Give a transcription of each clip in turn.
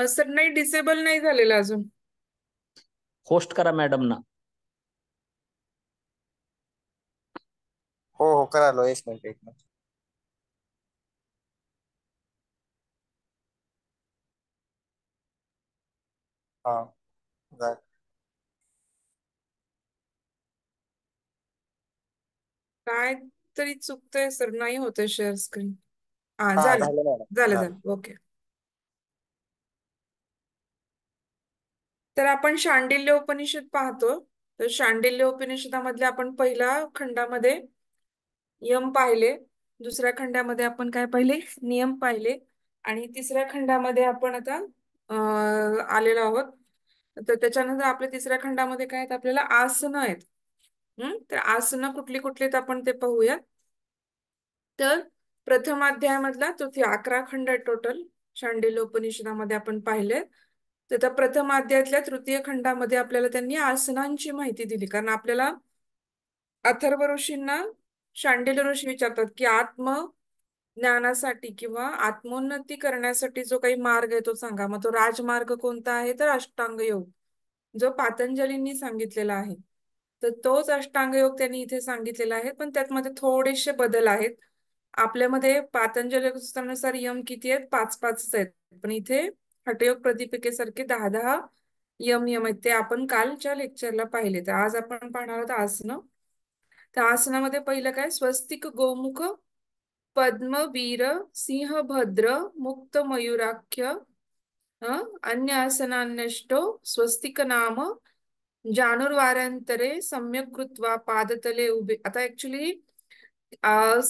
Sir नाही, disable नाही झालेलं अजून. होस्ट करा मॅडम ना. हो हो करालो, एक मिनिट एक मिनिट. हा जा- काय तरी चुकतंय सर, नाही होतंय शेअर स्क्रीन. हा, हा झालं. झालं मॅडम झालं झालं. झालं, ओके. तर आपण शांडिल्य उपनिषद पाहतो. तर शांडिल्य उपनिषदामधल्या आपण पहिल्या खंडामध्ये यम पाहिले, दुसऱ्या खंडामध्ये आपण काय पाहिले, नियम पाहिले, आणि तिसऱ्या खंडामध्ये आपण आता आलेलो आहोत. तर त्याच्यानंतर आपल्या तिसऱ्या खंडामध्ये काय आहेत, आपल्याला आसनं आहेत. तर आसनं कुठली कुठली आहेत आपण ते पाहूया. तर प्रथम अध्यायामधला तो 11 खंड टोटल शांडिल्य उपनिषदामध्ये आपण पाहिले. तर त्या प्रथम अध्यायातल्या तृतीय खंडामध्ये आपल्याला त्यांनी आसनांची माहिती दिली, कारण आपल्याला अथर्व ऋषींना शांडिल्य ऋषी विचारतात की ज्ञानासाठी किंवा आत्मोन्नती करण्यासाठी जो काही मार्ग आहे तो सांगा. मग तो राजमार्ग कोणता आहे, तर अष्टांग योग, जो पातंजलींनी सांगितलेला आहे. तर तोच अष्टांग योग त्यांनी इथे सांगितलेला आहे, पण त्यात मध्ये थोडेसे बदल आहेत. आपल्यामध्ये पातंजली नुसार यम किती आहेत, 5 आहेत, पण इथे हठयोग प्रदीपिकेसारखे 10 यम नियम आहेत. ते आपण कालच्या लेक्चरला पाहिले. तर आज आपण पाहणार आहोत आसनं. तर आसनामध्ये पहिलं काय, स्वस्तिक गोमुख पद्म वीर सिंह भद्र मुक्त मयुराख्य अन्य आसनान्यष्टो स्वस्तिक नाम जानुर्वारांतरे सम्यक कृत्वा पादतले उभे. आता ऍक्च्युली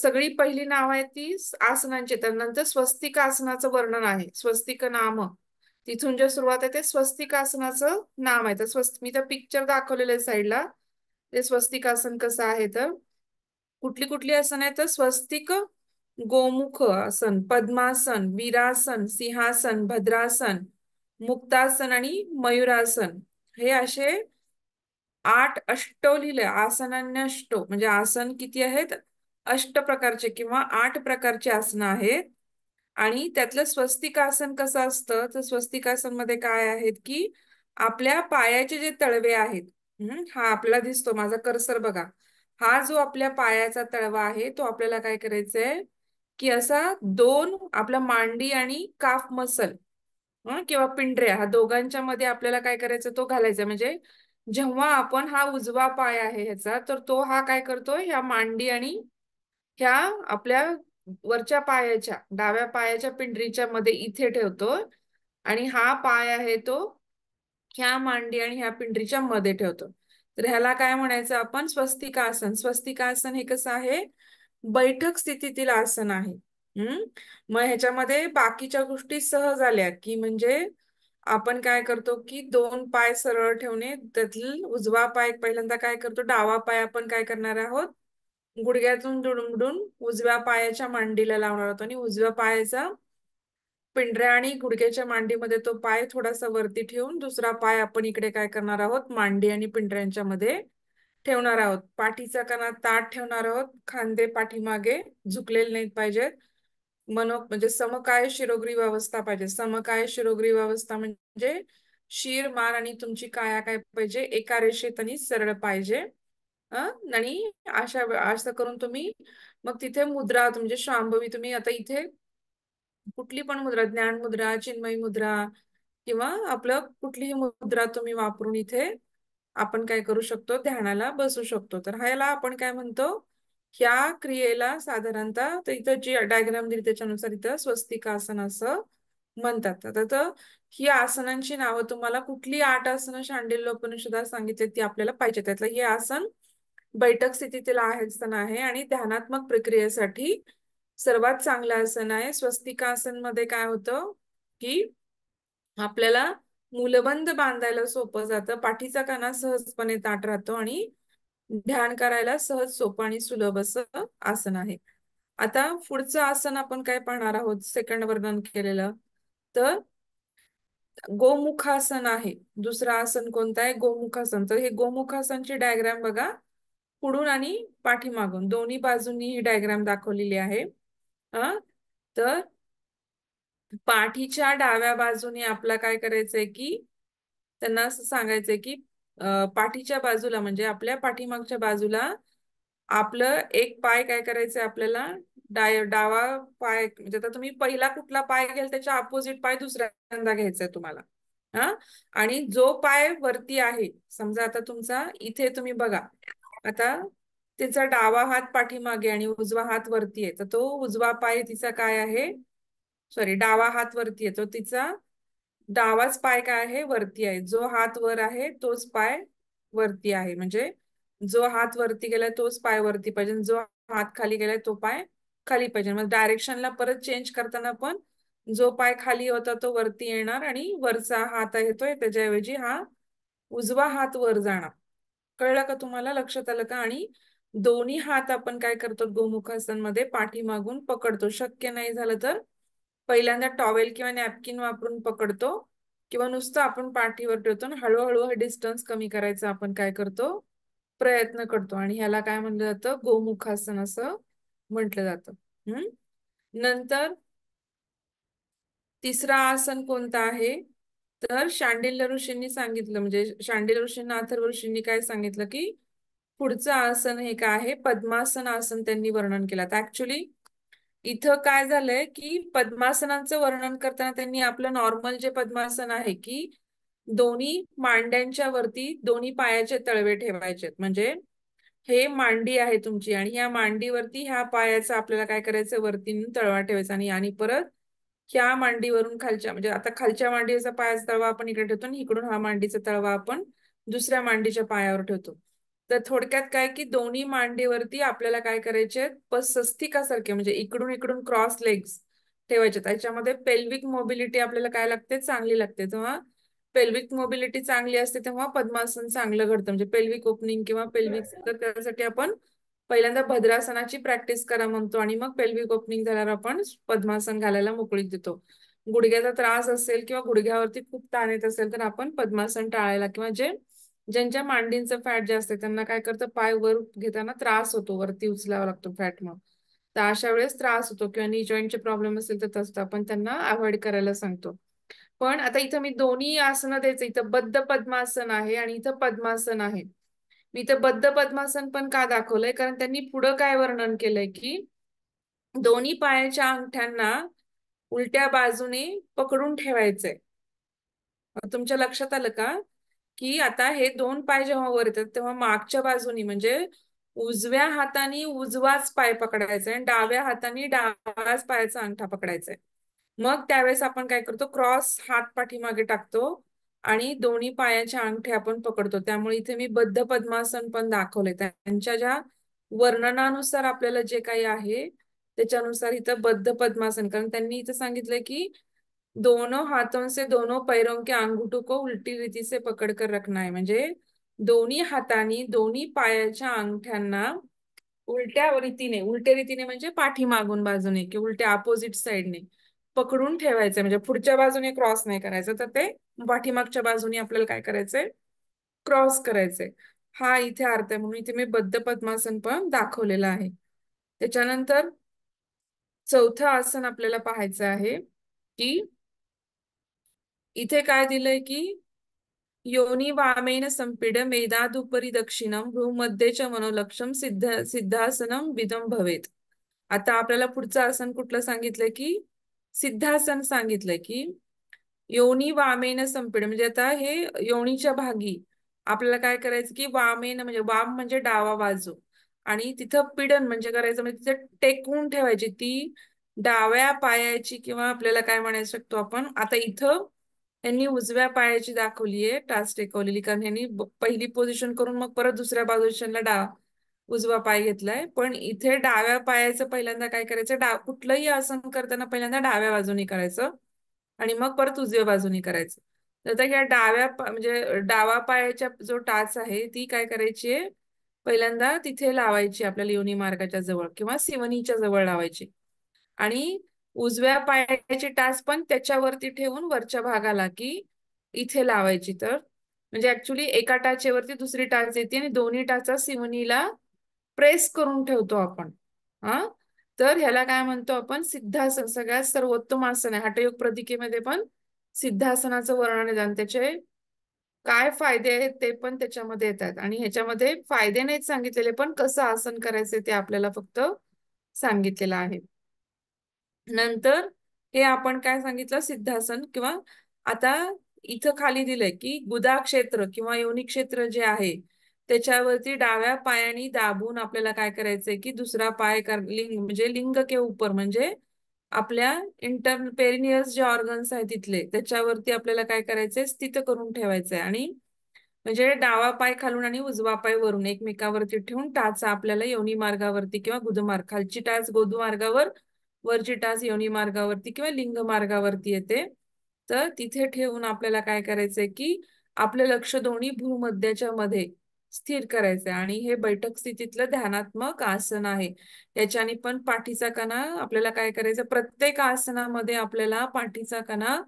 सगळी पहिली नाव आहे ती आसनांची, तर नंतर स्वस्तिक आसनाचं वर्णन आहे. स्वस्तिक नाम तिथून जे सुरुवात आहे ते स्वस्तिक आसनाचं नाम आहे. तर मी तर पिक्चर दाखवलेलं आहे साईडला, ते स्वस्तिक आसन कसं आहे. तर कुठली कुठली आसन आहे, तर स्वस्तिक गोमुख आसन, पद्मासन, वीरासन, सिंहासन, भद्रासन, मुक्तासन आणि मयुरासन, हे असे 8 अष्टो लिहिले. आसनान्यष्टो म्हणजे आसन किती आहेत, 8 प्रकारचे किंवा 8 प्रकारचे आसनं आहेत. आणि त्यातलं स्वस्तिकासन कसं असतं, तर स्वस्तिकासन मध्ये काय आहेत की आपल्या पायाचे जे तळवे आहेत, हा आपल्याला दिसतो, माझा कर्सर बघा, हा जो आपल्या पायाचा तळवा आहे तो आपल्याला काय करायचंय की असा दोन आपला मांडी आणि काफ मसल किंवा पिंढऱ्या, ह्या दोघांच्या मध्ये आपल्याला काय करायचं, तो घालायचा. म्हणजे जेव्हा आपण हा उजवा पाय आहे ह्याचा, तर तो हा काय करतोय, ह्या मांडी आणि ह्या आपल्या वरच्या पायाच्या डाव्या पायाच्या पिंडरीच्या मध्ये इथे ठेवतोय, आणि हा पाय आहे तो ह्या मांडी आणि ह्या पिंडरीच्या मध्ये ठेवतो. तर ह्याला काय म्हणायचं आपण, स्वस्तिकासन. स्वस्तिकासन हे कसं आहे, बैठक स्थितीतील आसन आहे. मग ह्याच्यामध्ये बाकीच्या गोष्टी सहज आल्या की, म्हणजे आपण काय करतो की 2 पाय सरळ ठेवणे, त्यातील उजवा पाय पहिल्यांदा काय करतो, डावा पाय आपण काय करणार आहोत, गुडघ्यातून दुडून उजव्या पायाच्या मांडीला लावणार आहोत, आणि उजव्या पायाचा पिंढऱ्या आणि गुडघ्याच्या मांडीमध्ये तो पाय थोडासा वरती ठेवून दुसरा पाय आपण इकडे काय करणार आहोत, मांडी आणि पिंढऱ्यांच्या मध्ये ठेवणार आहोत. पाठीचा कणा ताठ ठेवणार आहोत, खांदे पाठीमागे झुकलेले नाहीत पाहिजेत. म्हणजे समकाय शिरोग्रीव अवस्था पाहिजे. समकाय शिरोग्रीव अवस्था म्हणजे शिर, मान आणि तुमची काया काय पाहिजे, एका रेषेत आणि सरळ पाहिजे. आणि असं करून तुम्ही मग तिथे मुद्रा, म्हणजे शांभवी, तुम्ही आता इथे कुठली पण मुद्रा, ज्ञान मुद्रा, चिन्मयी मुद्रा, किंवा आपलं कुठलीही मुद्रा तुम्ही वापरून इथे आपण काय करू शकतो, ध्यानाला बसू शकतो. तर ह्याला आपण काय म्हणतो, ह्या क्रियेला साधारणतः, तर इथं जी डायग्राम दिली त्याच्यानुसार इथं स्वस्तिकासन असं म्हणतात. तर ही आसनांची नावं, तुम्हाला कुठली 8 आसनं शांडिल्य उपनिषदात सांगितले ती आपल्याला पाहिजे. त्यातलं हे आसन बैठक स्थितीतील आसन आहे आणि ध्यानात्मक प्रक्रियेसाठी सर्वात चांगलं आसन आहे. स्वस्तिकासन मध्ये काय होतं की आपल्याला मूलबंद बांधायला सोपं जातं, पाठीचा कणा सहजपणे ताठ राहतो आणि ध्यान करायला सहज सोपं आणि सुलभ असं आसन आहे. आता पुढचं आसन आपण काय पाहणार आहोत, सेकंड वर्णन केलेलं, तर गोमुखासन आहे. दुसरं आसन कोणतं आहे, गोमुखासन. तर हे गोमुखासनची डायग्राम बघा, पुढून आणि पाठीमागून दोन्ही बाजूंनी ही डायग्राम दाखवलेली आहे. तर पाठीच्या डाव्या बाजूने आपला काय करायचंय की त्यांना असं सांगायचंय की पाठीच्या बाजूला म्हणजे आपल्या पाठीमागच्या बाजूला आपलं एक पाय काय करायचंय आपल्याला डावा पाय म्हणजे आता तुम्ही पहिला कुठला पाय घ्याल त्याच्या अपोजिट पाय दुसऱ्यांदा घ्यायचाय तुम्हाला. हा आणि जो पाय वरती आहे समजा आता तुमचा इथे तुम्ही बघा आता तिचा डावा हात पाठीमागे आणि उजवा हात वरती आहे तर तो उजवा पाय तिचा काय आहे सॉरी डावा हात वरती आहे तो तिचा डावाच पाय काय आहे वरती आहे जो हात वर आहे तोच पाय वरती आहे म्हणजे जो हात वरती गेलाय तोच पाय वरती पाहिजे जो हात खाली गेलाय तो पाय खाली पाहिजे मग डायरेक्शनला परत चेंज करताना पण जो पाय खाली होता तो वरती येणार आणि वरचा हात येतोय त्याच्याऐवजी हा उजवा हात वर जाणार. कळलं का तुम्हाला लक्षात आलं का आणि दोन्ही हात आपण काय करतो गोमुखासनमध्ये पाठीमागून पकडतो शक्य नाही झालं तर पहिल्यांदा टॉवेल किंवा नॅपकिन वापरून पकडतो किंवा नुसतं आपण पाठीवर ठेवतो आणि हळूहळू हा डिस्टन्स कमी करायचा आपण काय करतो प्रयत्न करतो आणि ह्याला काय म्हणलं जातं गोमुखासन असं म्हटलं जातं. नंतर तिसरा आसन कोणता आहे तर शांडिल्य ऋषींनी सांगितलं म्हणजे शांडिल्य ऋषींना अथर्व ऋषींनी काय सांगितलं की पुढचं आसन हे काय आहे पद्मासन आसन त्यांनी वर्णन केलं. ऍक्च्युली इथं काय झालंय की पद्मासनांचं वर्णन करताना त्यांनी आपलं नॉर्मल जे पद्मासन आहे की दोन्ही मांड्यांच्या वरती दोन्ही पायाचे तळवे ठेवायचे म्हणजे हे मांडी आहे तुमची आणि ह्या मांडीवरती ह्या पायाचा आपल्याला काय करायचं वरती तळवा ठेवायचा आणि परत ह्या मांडीवरून खालच्या म्हणजे आता खालच्या मांडीचा पायाचा तळवा आपण इकडे ठेवतो आणि इकडून हा मांडीचा तळवा आपण दुसऱ्या मांडीच्या पायावर ठेवतो. तर थोडक्यात काय की दोन्ही मांडीवरती आपल्याला काय करायचे स्वस्तिकासारखे म्हणजे इकडून इकडून क्रॉस लेग्स ठेवायचे. त्याच्यामध्ये पेल्विक मोबिलिटी आपल्याला काय लागते चांगली लागते तेव्हा पेल्विक मोबिलिटी चांगली असते तेव्हा पद्मासन चांगलं घडतं म्हणजे पेल्विक ओपनिंग किंवा पेल्विक तर त्यासाठी आपण पहिल्यांदा भद्रासनाची प्रॅक्टिस करा म्हणतो आणि मग पेल्विक ओपनिंग झाल्यावर आपण पद्मासन घालायला मोकळीक देतो. गुडघ्याचा त्रास असेल किंवा गुडघ्यावरती खूप ताण येत असेल तर आपण पद्मासन टाळायला किंवा ज्यांच्या मांडींचं फॅट जे असते त्यांना काय करतं पाय वर घेताना त्रास होतो वरती उचलावा लागतो फॅट मग तर अशा वेळेस त्रास होतो किंवा नी जॉईंटचे प्रॉब्लेम असेल तर तसं आपण त्यांना अवॉइड करायला सांगतो. पण आता इथं मी दोन्ही आसनं द्यायचं इथं बद्ध पद्मासन आहे आणि इथं पद्मासन आहे. मी इथं बद्ध पद्मासन पण का दाखवलंय कारण त्यांनी पुढं काय वर्णन केलंय की दोन्ही पायाच्या अंगठ्यांना उलट्या बाजूने पकडून ठेवायचंय. तुमच्या लक्षात आलं का की आता हे दोन पाय जेव्हा वर येतात तेव्हा मागच्या बाजूनी म्हणजे उजव्या हाताने उजवाच पाय पकडायचा आणि डाव्या हाताने डावाच पायाचा अंगठा पकडायचा आहे. मग त्यावेळेस आपण काय करतो क्रॉस हात पाठीमागे टाकतो आणि दोन्ही पायाच्या अंगठे आपण पकडतो. त्यामुळे इथे मी बद्ध पद्मासन पण दाखवले त्यांच्या ज्या वर्णनानुसार आपल्याला जे काही आहे त्याच्यानुसार इथं बद्ध पद्मासन कारण त्यांनी इथं सांगितलंय की दोनों हाथों से दोनों पैरों के अंगूठों को उलटी रीती से पकड़ कर रखना है म्हणजे दोन्ही हातानी दोन्ही पायाच्या अंगठ्यांना उलट्या रीतीने म्हणजे पाठीमागून बाजूने किंवा उलट्या अपोजिट साइडने पकडून ठेवायचं म्हणजे पुढच्या बाजूने क्रॉस नाही करायचं तर ते पाठीमागच्या बाजूने आपल्याला काय करायचंय क्रॉस करायचंय. हा इथे अर्थ आहे म्हणून इथे मी बद्ध पद्मासन पण दाखवलेलं आहे. त्याच्यानंतर चौथं आसन आपल्याला पाहायचं आहे की इथे काय दिलंय की योनी वामेन संपीड मेधादुपरी दक्षिणम भ्रूमध्येच मनोलक्षम सिद्धासनम विदम भवेत. आता आपल्याला पुढचं आसन कुठलं सांगितलंय की सिद्धासन सांगितलंय की योनी वामेन संपीड म्हणजे आता हे योनीच्या भागी आपल्याला काय करायचं की वामेन म्हणजे वाम म्हणजे डावा बाजू आणि तिथं पीडन म्हणजे करायचं म्हणजे तिथे टेकवून ठेवायची ती डाव्या पायाची किंवा आपल्याला काय म्हणायला शकतो आपण आता इथं यांनी उजव्या पायाची दाखवलीये टाच टेकवलेली कारण यांनी पहिली पोझिशन करून मग परत दुसऱ्या पोझिशनला उजवा पाय घेतलाय पण इथे डाव्या पायाचं पहिल्यांदा काय करायचं कुठलंही आसन करताना पहिल्यांदा डाव्या बाजूनी करायचं आणि मग परत उजव्या बाजूनी करायचं. तर ह्या म्हणजे डावा पायाच्या जो टाच आहे ती काय करायची आहे पहिल्यांदा तिथे लावायची आपल्याला योनी मार्गाच्या जवळ किंवा सिवनीच्या जवळ लावायची आणि उजव्या पायाची टाच पण त्याच्यावरती ठेवून वरच्या भागाला की इथे लावायची. तर म्हणजे ऍक्च्युली एका टाचेवरती दुसरी टाच येते आणि दोन्ही टाचा सिवनीला प्रेस करून ठेवतो आपण. हा तर ह्याला काय म्हणतो आपण, सिद्धासन. सगळ्यात सर्वोत्तम आसन आहे. हठयोग प्रदीकेमध्ये पण सिद्धासनाचं वर्णन आहे आणि त्याचे काय फायदे आहेत ते पण त्याच्यामध्ये येतात. आणि ह्याच्यामध्ये फायदे नाहीत सांगितलेले, पण कसं आसन करायचे ते आपल्याला फक्त सांगितलेलं आहे. नंतर हे आपण काय सांगितलं, सिद्धासन. किंवा आता इथं खाली दिलंय की गुदा क्षेत्र किंवा योनी क्षेत्र जे आहे त्याच्यावरती डाव्या पायाने दाबून आपल्याला काय करायचंय की दुसरा पाय लिंग म्हणजे लिंग के उपर म्हणजे आपल्या इंटर्न पेरिनियस जे ऑर्गन्स आहेत तिथले त्याच्यावरती आपल्याला काय करायचंय, स्थित करून ठेवायचंय. आणि म्हणजे डावा पाय खालून आणि उजवा पाय वरून एकमेकावरती ठेवून टाचा आपल्याला योनी मार्गावरती किंवा गुदमार्ग, खालची टाच गोदमार्गावर, वरची टाच योनी मार्गावरती किंवा लिंग मार्गावरती येते. तर तिथे ठेवून आपल्याला काय करायचंय की आपलं लक्ष दोन्ही भूमध्याच्या मध्ये स्थिर करायचंय. आणि हे बैठक स्थितीतलं ध्यानात्मक आसन आहे. याच्याने पण पाठीचा कणा आपल्याला काय करायचं, प्रत्येक आसनामध्ये आपल्याला पाठीचा कणा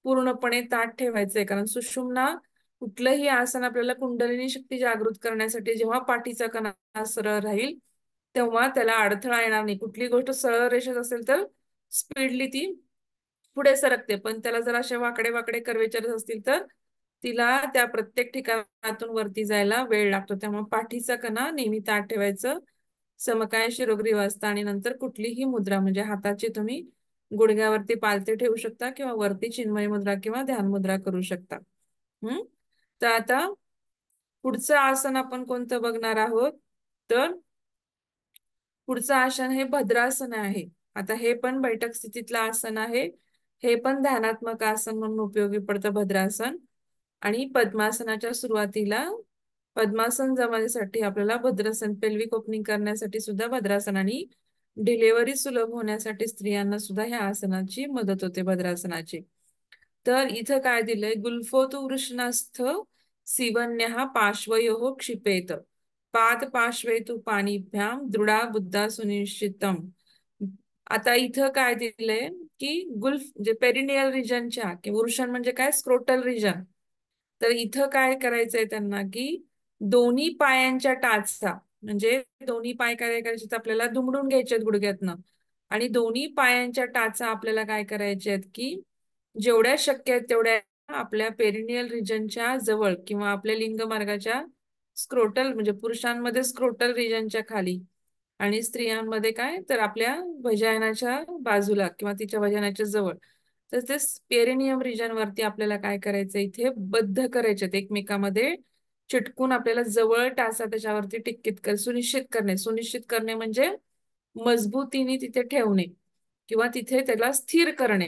पूर्णपणे ताठ ठेवायचंय. कारण सुषुम्ना कुठलंही आसन आपल्याला कुंडलिनी शक्ती जागृत करण्यासाठी जेव्हा पाठीचा कणा सरळ राहील तेव्हा त्याला अडथळा येणार नाही. कुठली गोष्ट सरळ रेषेत असेल तर स्पीडली ती पुढे सरकते, पण त्याला जर असे वाकडे वाकडे कर्वेचर असतील तर तिला त्या प्रत्येक ठिकाणातून वरती जायला वेळ लागतो. त्यामुळे पाठीचा कणा नेहमी ताठ ठेवायचं. समकाय शिरोग्रीव असतं. आणि नंतर कुठलीही मुद्रा म्हणजे हाताची तुम्ही गुडघ्यावरती पालथे ठेवू शकता किंवा वरती चिन्मय मुद्रा किंवा ध्यान मुद्रा करू शकता. तर आता पुढचं आसन आपण कोणतं बघणार आहोत, तर पुढचं आसन हे भद्रासन आहे. आता हे पण बैठक स्थितीतलं आसन आहे. हे पण ध्यानात्मक आसन म्हणून उपयोगी पडतं भद्रासन. आणि पद्मासनाच्या सुरुवातीला पद्मासन जमण्यासाठी आपल्याला भद्रासन, पेल्विक ओपनिंग करण्यासाठी सुद्धा भद्रासन आणि डिलेव्हरी सुलभ होण्यासाठी स्त्रियांना सुद्धा ह्या आसनाची मदत होते, भद्रासनाची. तर इथं काय दिलंय, गुल्फोतु वृषणास्थ सीवन्यः पार्श्वयोः क्षिपेत पाद पार्श्वे तु पाणिभ्याम दृढा बुद्धा सुनिश्चितम. आता इथं काय दिलंय की गुल्फ म्हणजे पेरिनियल रिजनच्या किंवा वृषण म्हणजे काय, स्क्रोटल रिजन. तर इथं काय करायचंय त्यांना की दोन्ही पायांच्या टाचचा म्हणजे दोन्ही पाय काय करायचे तर आपल्याला दुमडून घ्यायचे गुडघ्यातनं. आणि दोन्ही पायांच्या टाचा आपल्याला काय करायचे आहेत की जेवढ्या शक्य आहेत तेवढ्या आपल्या पेरिनियल रिजनच्या जवळ किंवा आपल्या लिंग मार्गाच्या स्क्रोटल म्हणजे पुरुषांमध्ये स्क्रोटल रिजनच्या खाली आणि स्त्रियांमध्ये काय तर आपल्या वजायनाच्या बाजूला किंवा तिच्या वजानाच्या जवळ. तर ते पेरिनियम रिजन वरती आपल्याला काय करायचं, इथे बद्ध करायचे एकमेकामध्ये चिटकून आपल्याला जवळ टाचा त्याच्यावरती सुनिश्चित करणे म्हणजे मजबूतीने तिथे ठेवणे किंवा तिथे त्याला स्थिर करणे.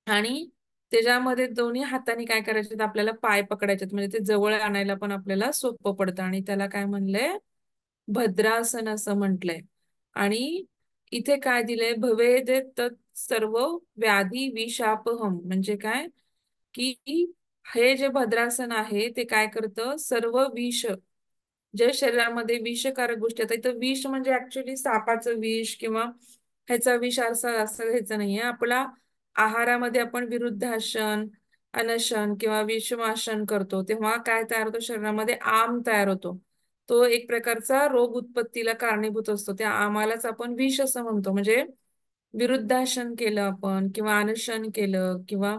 आणि त्याच्यामध्ये दोन्ही हाताने काय करायचे तर आपल्याला पाय पकडायचे म्हणजे ते जवळ आणायला पण आपल्याला सोपं पडतं. आणि त्याला काय म्हणलंय, भद्रासन असं म्हटलंय. आणि इथे काय दिलंय, भवेद तत् सर्व व्याधी विषापहम म्हणजे काय की हे जे भद्रासन आहे ते काय करतं, सर्व विष जे शरीरामध्ये विषकारक गोष्टी आता इथं विष म्हणजे ऍक्च्युली सापाचं विष किंवा ह्याचा विष असं असं घ्यायचं नाहीये. आपला आहारामध्ये आपण विरुद्धासन, अनशन किंवा विषमासन करतो तेव्हा काय तयार होतो, शरीरामध्ये आम तयार होतो. तो एक प्रकारचा रोग उत्पत्तीला कारणीभूत असतो. त्या आमालाच आपण विष असं म्हणतो. म्हणजे विरुद्धासन केलं आपण किंवा अनशन केलं किंवा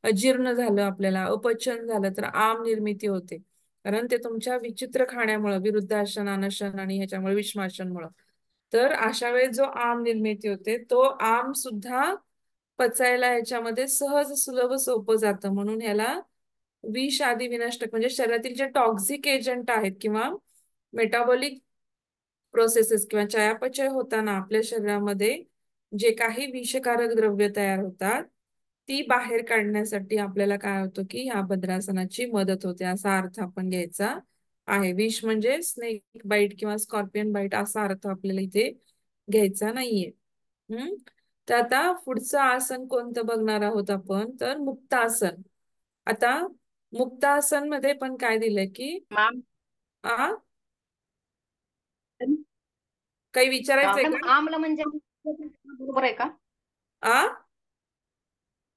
अजीर्ण झालं, आपल्याला अपचन झालं तर आम निर्मिती होते. कारण ते तुमच्या विचित्र खाण्यामुळे, विरुद्धासन, अनशन आणि ह्याच्यामुळे विषमाशनमुळे. तर अशा वेळेस जो आम निर्मिती होते तो आम सुद्धा पचायला ह्याच्यामध्ये सहज सुलभ सोपं जातं. म्हणून ह्याला विष आदी विनष्टक म्हणजे शरीरातील जे टॉक्झिक एजंट आहेत किंवा मेटाबॉलिक प्रोसेसेस किंवा चयापचय होताना आपल्या शरीरामध्ये जे काही विषकारक द्रव्य तयार होतात ती बाहेर काढण्यासाठी आपल्याला काय होतं की ह्या भद्रासनाची मदत होते, असा अर्थ आपण घ्यायचा आहे. विष म्हणजे स्नेक बाईट किंवा स्कॉर्पियन बाईट असा अर्थ आपल्याला इथे घ्यायचा नाहीये. तर आता पुढचं आसन कोणतं बघणार आहोत आपण, तर मुक्तासन. आता मुक्तासन मध्ये पण काय दिलंय की मॅम आ काही विचारायचंय मॅडम का? आम्ल म्हणजे बरोबर आहे का? आ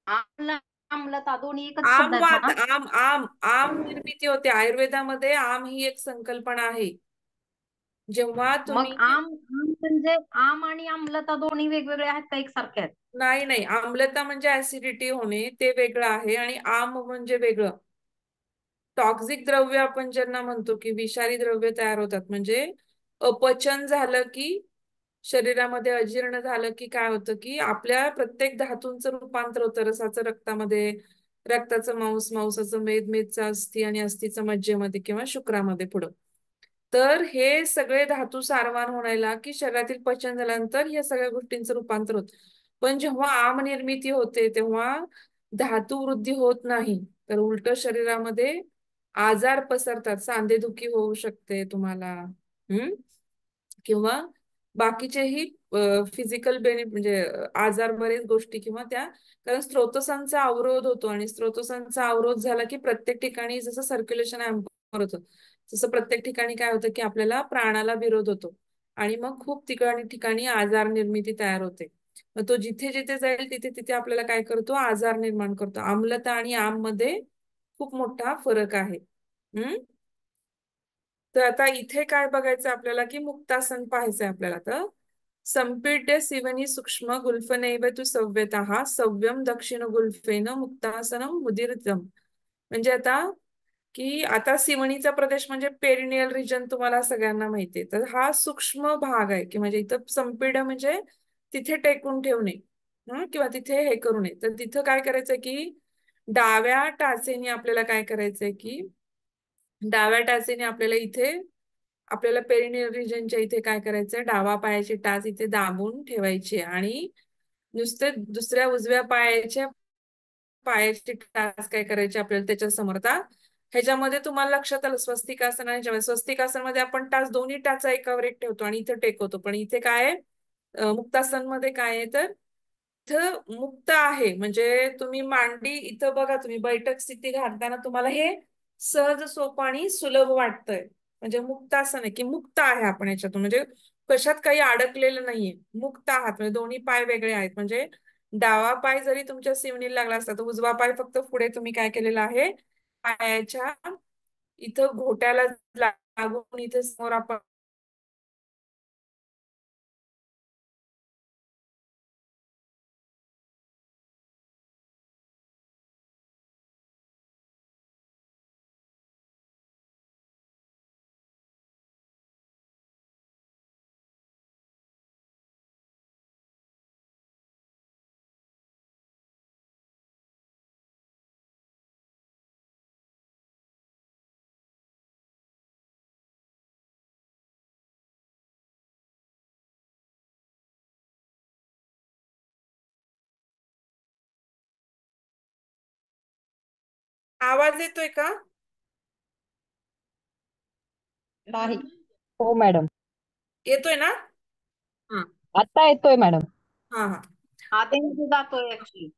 आम्ल आम्लता दोन्ही एकच शब्द आहेत आमवात, ना? आम आम आम निर्मिती होते. आयुर्वेदामध्ये आम ही एक संकल्पना आहे. जेव्हा मग तुम्ही आम म्हणजे आम आणि आम्लता दोन्ही वेगवेगळे आहेत का एकसारखे आहेत? नाही नाही, आम्लता म्हणजे ऍसिडिटी होणे ते वेगळं आहे आणि आम म्हणजे वेगळं. टॉक्सिक द्रव्य आपण ज्यांना म्हणतो की विषारी द्रव्य तयार होतात, म्हणजे अपचन झालं की शरीरामध्ये अजीर्ण झालं की काय होतं की आपल्या प्रत्येक धातूंचं रूपांतर होतं. रसाचं रक्तामध्ये, रक्ताचं मांस, मांसाचं मेद, मेदचं अस्थि आणि अस्थिचं मज्जेमध्ये किंवा शुक्रामध्ये पुढं. तर हे सगळे धातू सारवान होण्याला की शरीरातील पचन झाल्यानंतर या सगळ्या गोष्टींचं रूपांतर होत. पण जेव्हा आम निर्मिती होते तेव्हा धातू वृद्धी होत नाही, तर उलट शरीरामध्ये आजार पसरतात. सांधेदुखी होऊ शकते तुम्हाला, किंवा बाकीचेही फिजिकल म्हणजे आजार, बरेच गोष्टी किंवा त्या, कारण स्त्रोतसांचा अवरोध होतो आणि स्त्रोतसांचा अवरोध झाला की प्रत्येक ठिकाणी जसं सर्क्युलेशन होतं तसं प्रत्येक ठिकाणी काय होतं की आपल्याला प्राणाला विरोध होतो आणि मग खूप ठिकाणी ठिकाणी आजार निर्मिती तयार होते. मग तो जिथे जिथे जाईल तिथे तिथे आपल्याला काय करतो, आजार निर्माण करतो. आम्लता आणि आम मध्ये खूप मोठा फरक आहे. हम्म. तर आता इथे काय बघायचं आपल्याला की मुक्तासन पाहायचंय आपल्याला. तर संपीड्य सिवनी सूक्ष्म गुल्फनैव तु सव्यतः सव्यम दक्षिण गुल्फेन मुक्तासनम मुदीरतम. म्हणजे आता सिवणीचा प्रदेश म्हणजे पेरिनियल रिजन तुम्हाला सगळ्यांना माहितीये. तर हा सूक्ष्म भाग आहे की म्हणजे इथं संपीड्य म्हणजे तिथे टेकून ठेवणे, किंवा तिथे हे करू नये. तर तिथं काय करायचंय की डाव्या टाचेने आपल्याला काय करायचंय की डाव्या टाचेने आपल्याला पेरिनियल रिजनच्या इथे काय करायचंय, डावा पायाची टाच इथे दाबून ठेवायची आणि नुसते दुसऱ्या उजव्या पायाची टाच काय करायची आपल्याला त्याच्या समोरता. ह्याच्यामध्ये तुम्हाला लक्षात आलं स्वस्तिकासन आणि स्वस्तिकासन मध्ये आपण दोन्ही टाचा एकावर एक ठेवतो आणि इथे टेकवतो. पण इथे काय आहे, मुक्तासन मध्ये काय आहे, तर इथं मुक्त आहे. म्हणजे तुम्ही मांडी इथं बघा, तुम्ही बैठक स्थिती घालताना तुम्हाला हे सहज सोपं आणि सुलभ वाटतंय. म्हणजे मुक्तासन आहे की मुक्त आहे आपण याच्यातून, म्हणजे कशात काही अडकलेलं नाहीये, मुक्त आहात. म्हणजे दोन्ही पाय वेगळे आहेत. म्हणजे डावा पाय जरी तुमच्या सिवणीला लागला असता तर उजवा पाय फक्त पुढे तुम्ही काय केलेला आहे, पायाच्या इथं घोट्याला लागून इथे समोर आपण आवाज येतोय का? नाही. हो मॅडम. येतोय ना? हा आता येतोय मॅडम. हा हा. हा ते जातोय ऍक्च्युली.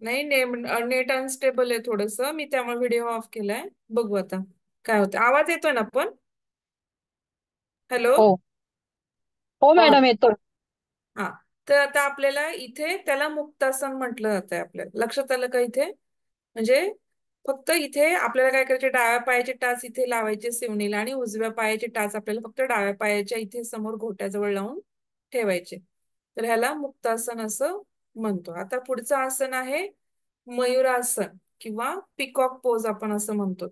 नाही, नेट अनस्टेबल आहे थोडस, मी त्यामुळे व्हिडिओ ऑफ केलाय. बघू आता काय होतं. आवाज येतोय ना पण? हॅलो. हो हो हा मॅडम येतोय. हा. तर आता आपल्याला इथे त्याला मुक्तासन म्हटलं जातंय. आपल्याला लक्षात आलं का इथे? म्हणजे फक्त इथे आपल्याला काय करायचे, डाव्या पायाची टाच इथे लावायची सिवणीला आणि उजव्या पायाची टाच आपल्याला फक्त डाव्या पायाच्या इथे समोर घोट्याजवळ लावून ठेवायचे. तर ह्याला मुक्तासन असं म्हणतो. आता पुढचं आसन आहे मयुरासन किंवा पिकॉक पोज आपण असं म्हणतो.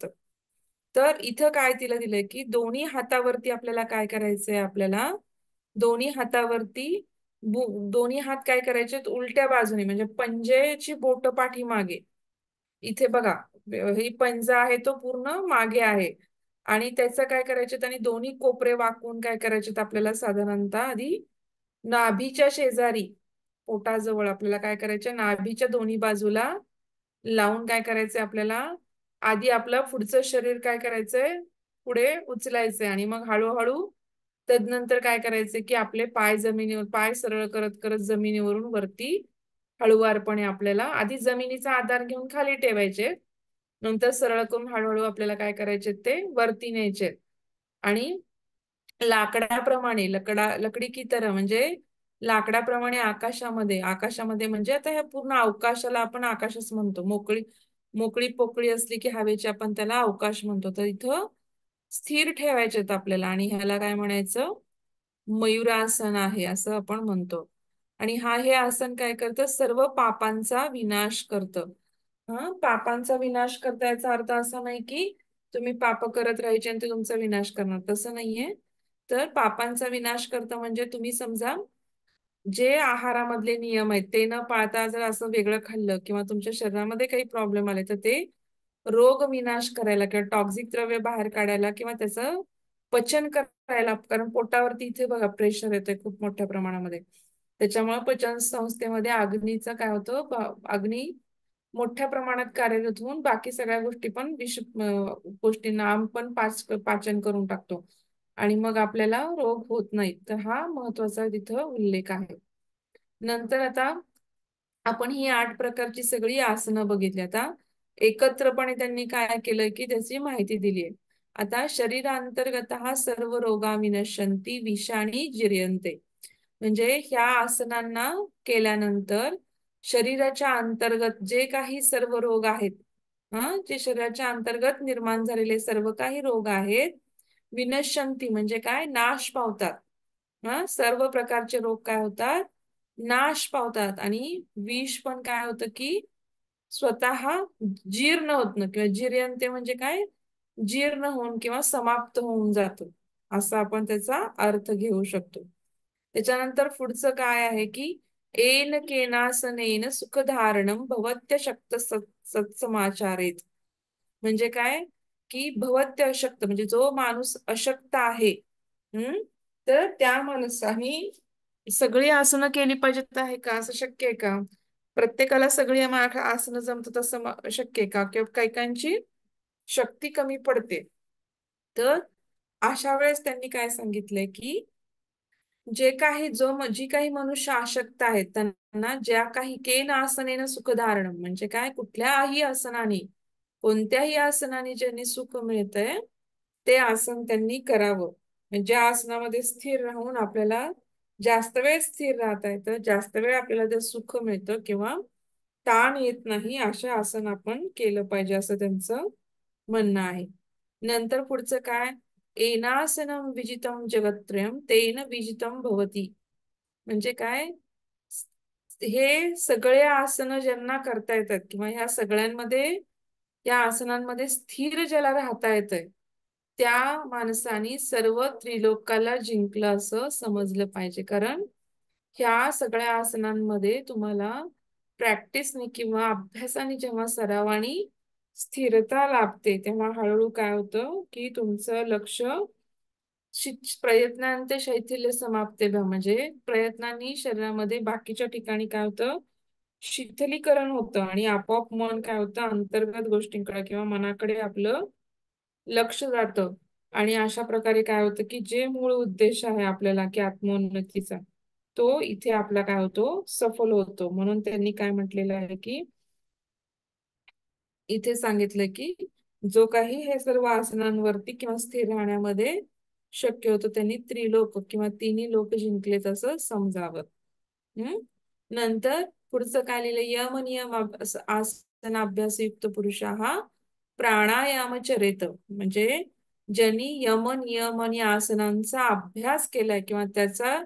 तर इथं काय तिला दिलंय की दोन्ही हातावरती आपल्याला काय करायचंय, आपल्याला दोन्ही हातावरती दोन्ही हात काय करायचे उलट्या बाजूने, म्हणजे पंजेची बोट पाठीमागे. इथे बघा, ही पंजा आहे तो पूर्ण मागे आहे आणि त्याचं काय करायचे, आणि दोन्ही कोपरे वाकून काय करायचे आपल्याला साधारणतः आधी नाभीच्या शेजारी, पोटाजवळ आपल्याला काय करायचे, नाभीच्या दोन्ही बाजूला लावून काय करायचंय आपल्याला, आधी आपलं पुढचं शरीर काय करायचंय, पुढे उचलायचंय आणि मग हळूहळू तदनंतर काय करायचंय की आपले पाय सरळ करत करत जमिनीवरून वरती हळुवारपणे आपल्याला आधी जमिनीचा आधार घेऊन खाली ठेवायचे, नंतर सरळ करून हळूहळू आपल्याला काय करायचे ते वरती न्यायचे आणि लाकडाप्रमाणे लकडी की तरह, म्हणजे लाकडाप्रमाणे आकाशामध्ये म्हणजे आता ह्या पूर्ण अवकाशाला आपण आकाशच म्हणतो. मोकळी मोकळी पोकळी असली की हवेची आपण त्याला अवकाश म्हणतो. तर इथं स्थिर ठेवायचे आपल्याला आणि ह्याला काय म्हणायचं, मयुरासन आहे असं आपण म्हणतो. आणि हे आसन काय करतं, सर्व पापांचा विनाश करतं. पापांचा विनाश करता याचा अर्थ असा नाही की तुम्ही पाप करत राहायचे आणि ते तुमचा विनाश करणार, तसं नाहीये. तर पापांचा विनाश करतं म्हणजे तुम्ही समजा जे आहारामधले नियम आहेत ते न पाळता जर असं वेगळं खाल्लं किंवा तुमच्या शरीरामध्ये काही प्रॉब्लेम आले तर ते रोग विनाश करायला किंवा टॉक्झिक द्रव्य बाहेर काढायला किंवा त्याचं पचन करायला, कारण पोटावरती इथे बघा प्रेशर येतोय खूप मोठ्या प्रमाणामध्ये. त्याच्यामुळे पचन संस्थेमध्ये अग्नीचं काय होतं, अग्नी मोठ्या प्रमाणात कार्यरत होऊन बाकी सगळ्या गोष्टी पण गोष्टींना पण पाचन करून टाकतो आणि मग आपल्याला रोग होत नाहीत. तर हा महत्वाचा तिथं उल्लेख आहे. नंतर आता आपण ही 8 प्रकारची सगळी आसनं बघितली. आता एकत्रपणे त्यांनी काय केलं की त्याची माहिती दिली आहे. आता शरीरांतर्गत सर्व रोगा विनश्यंती विषाणी जिर्यन्ते, म्हणजे ह्या आसनांना केल्यानंतर शरीराच्या अंतर्गत जे काही सर्व रोग आहेत, जे शरीराच्या अंतर्गत निर्माण झालेले सर्व काही रोग आहेत, विनश्यंती म्हणजे काय, नाश पावतात. सर्व प्रकारचे रोग काय होतात, नाश पावतात. आणि विष पण काय होतं की स्वतः जीर्ण होत न, किंवा जिर्यंते म्हणजे काय, जीर्ण होऊन किंवा समाप्त होऊन जातो, असा आपण त्याचा अर्थ घेऊ शकतो. त्याच्यानंतर पुढचं काय आहे की एन केनासनेन सुखधारणम भवत्य शक्त सत्समाचारेत, म्हणजे काय की भवत्य अशक्त म्हणजे जो माणूस अशक्त आहे, तर त्या माणसाने सगळी आसनं केली पाहिजेत आहे का, असं शक्य आहे का? प्रत्येकाला सगळी आसनं जमतात असं शक्य आहे का? किंवा काही शक्ती कमी पडते. तर अशा वेळेस त्यांनी काय सांगितलंय की जी काही मनुष्य अशक्त आहेत त्यांना ज्या काही केन आसनेन सुखधारण, म्हणजे काय, कुठल्याही आसनाने, कोणत्याही आसनाने ज्यांनी सुख मिळतंय ते आसन त्यांनी करावं. म्हणजे आसनामध्ये स्थिर राहून आपल्याला जास्त वेळ स्थिर राहता येतं, जास्त वेळ आपल्याला ते सुख मिळतं किंवा ताण येत नाही, अशा आसन आपण केलं पाहिजे असं त्यांचं म्हणणं आहे. नंतर पुढचं काय, एनासनम विजितम जगत्त्रयम तेन विजितम भवती, म्हणजे काय, हे सगळे आसनं ज्यांना करता येतात किंवा ह्या सगळ्यांमध्ये या आसनांमध्ये स्थिर ज्याला राहता येतंय त्या माणसाने सर्व त्रिलोकाला जिंकलं असं समजलं पाहिजे. कारण ह्या सगळ्या आसनांमध्ये तुम्हाला प्रॅक्टिसने किंवा अभ्यासाने जेव्हा सरावाने स्थिरता लाभते तेव्हा हळूहळू काय होतं की तुमचं लक्ष प्रयत्नांते शैथिल्य समाप्ते भ्रम, म्हणजे प्रयत्नांनी शरीरामध्ये बाकीच्या ठिकाणी काय होतं, शिथिलीकरण होतं आणि आपोआप मन काय होतं, अंतर्गत गोष्टींकडे किंवा मनाकडे आपलं लक्ष जातं. आणि अशा प्रकारे काय होतं की जे मूळ उद्देश आहे आपल्याला की आत्मोन्नतीचा, तो इथे आपला काय होतो, सफल होतो. म्हणून त्यांनी काय म्हटलेलं आहे की इथे सांगितलं की जो काही हे सर्व आसनांवरती किंवा स्थिर राहण्यामध्ये शक्य होतं त्यांनी त्रिलोक किंवा तिन्ही लोक जिंकलेत असं समजावं. नंतर पुढचं काय लिहिलं, यम नियम आसन अभ्यासयुक्त पुरुष हा प्राणायाम चरेत, म्हणजे ज्यांनी यम नियम आणि आसनांचा अभ्यास केलाय किंवा त्याचा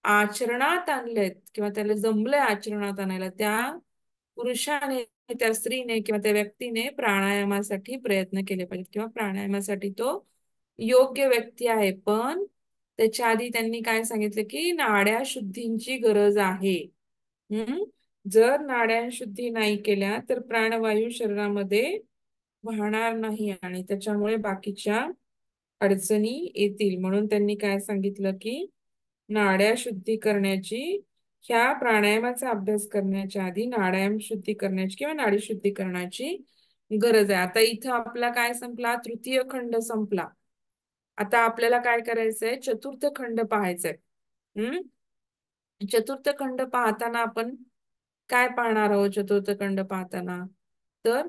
आचरणात आणलेत किंवा त्याला जमलंय आचरणात आणायला, त्या पुरुषाने, त्या स्त्रीने किंवा त्या व्यक्तीने प्राणायामासाठी प्रयत्न केले पाहिजेत किंवा प्राणायामासाठी तो योग्य व्यक्ती आहे. पण त्याच्या आधी त्यांनी काय सांगितलं की नाड्या शुद्धींची गरज आहे. जर नाड्या शुद्धी नाही केल्या तर प्राणवायू शरीरामध्ये वाहणार नाही आणि त्याच्यामुळे बाकीच्या अडचणी येतील. म्हणून त्यांनी काय सांगितलं की नाड्या शुद्धी करण्याची, ह्या प्राणायामाचा अभ्यास करण्याच्या आधी नाड्याम शुद्धी करण्याची किंवा नाडी शुद्धी करण्याची गरज आहे. आता इथं आपला काय संपला, तृतीय खंड संपला. आता आपल्याला काय करायचंय, चतुर्थ खंड पाहायचंय. चतुर्थ खंड पाहताना आपण काय पाहणार आहोत, चतुर्थ खंड पाहताना तर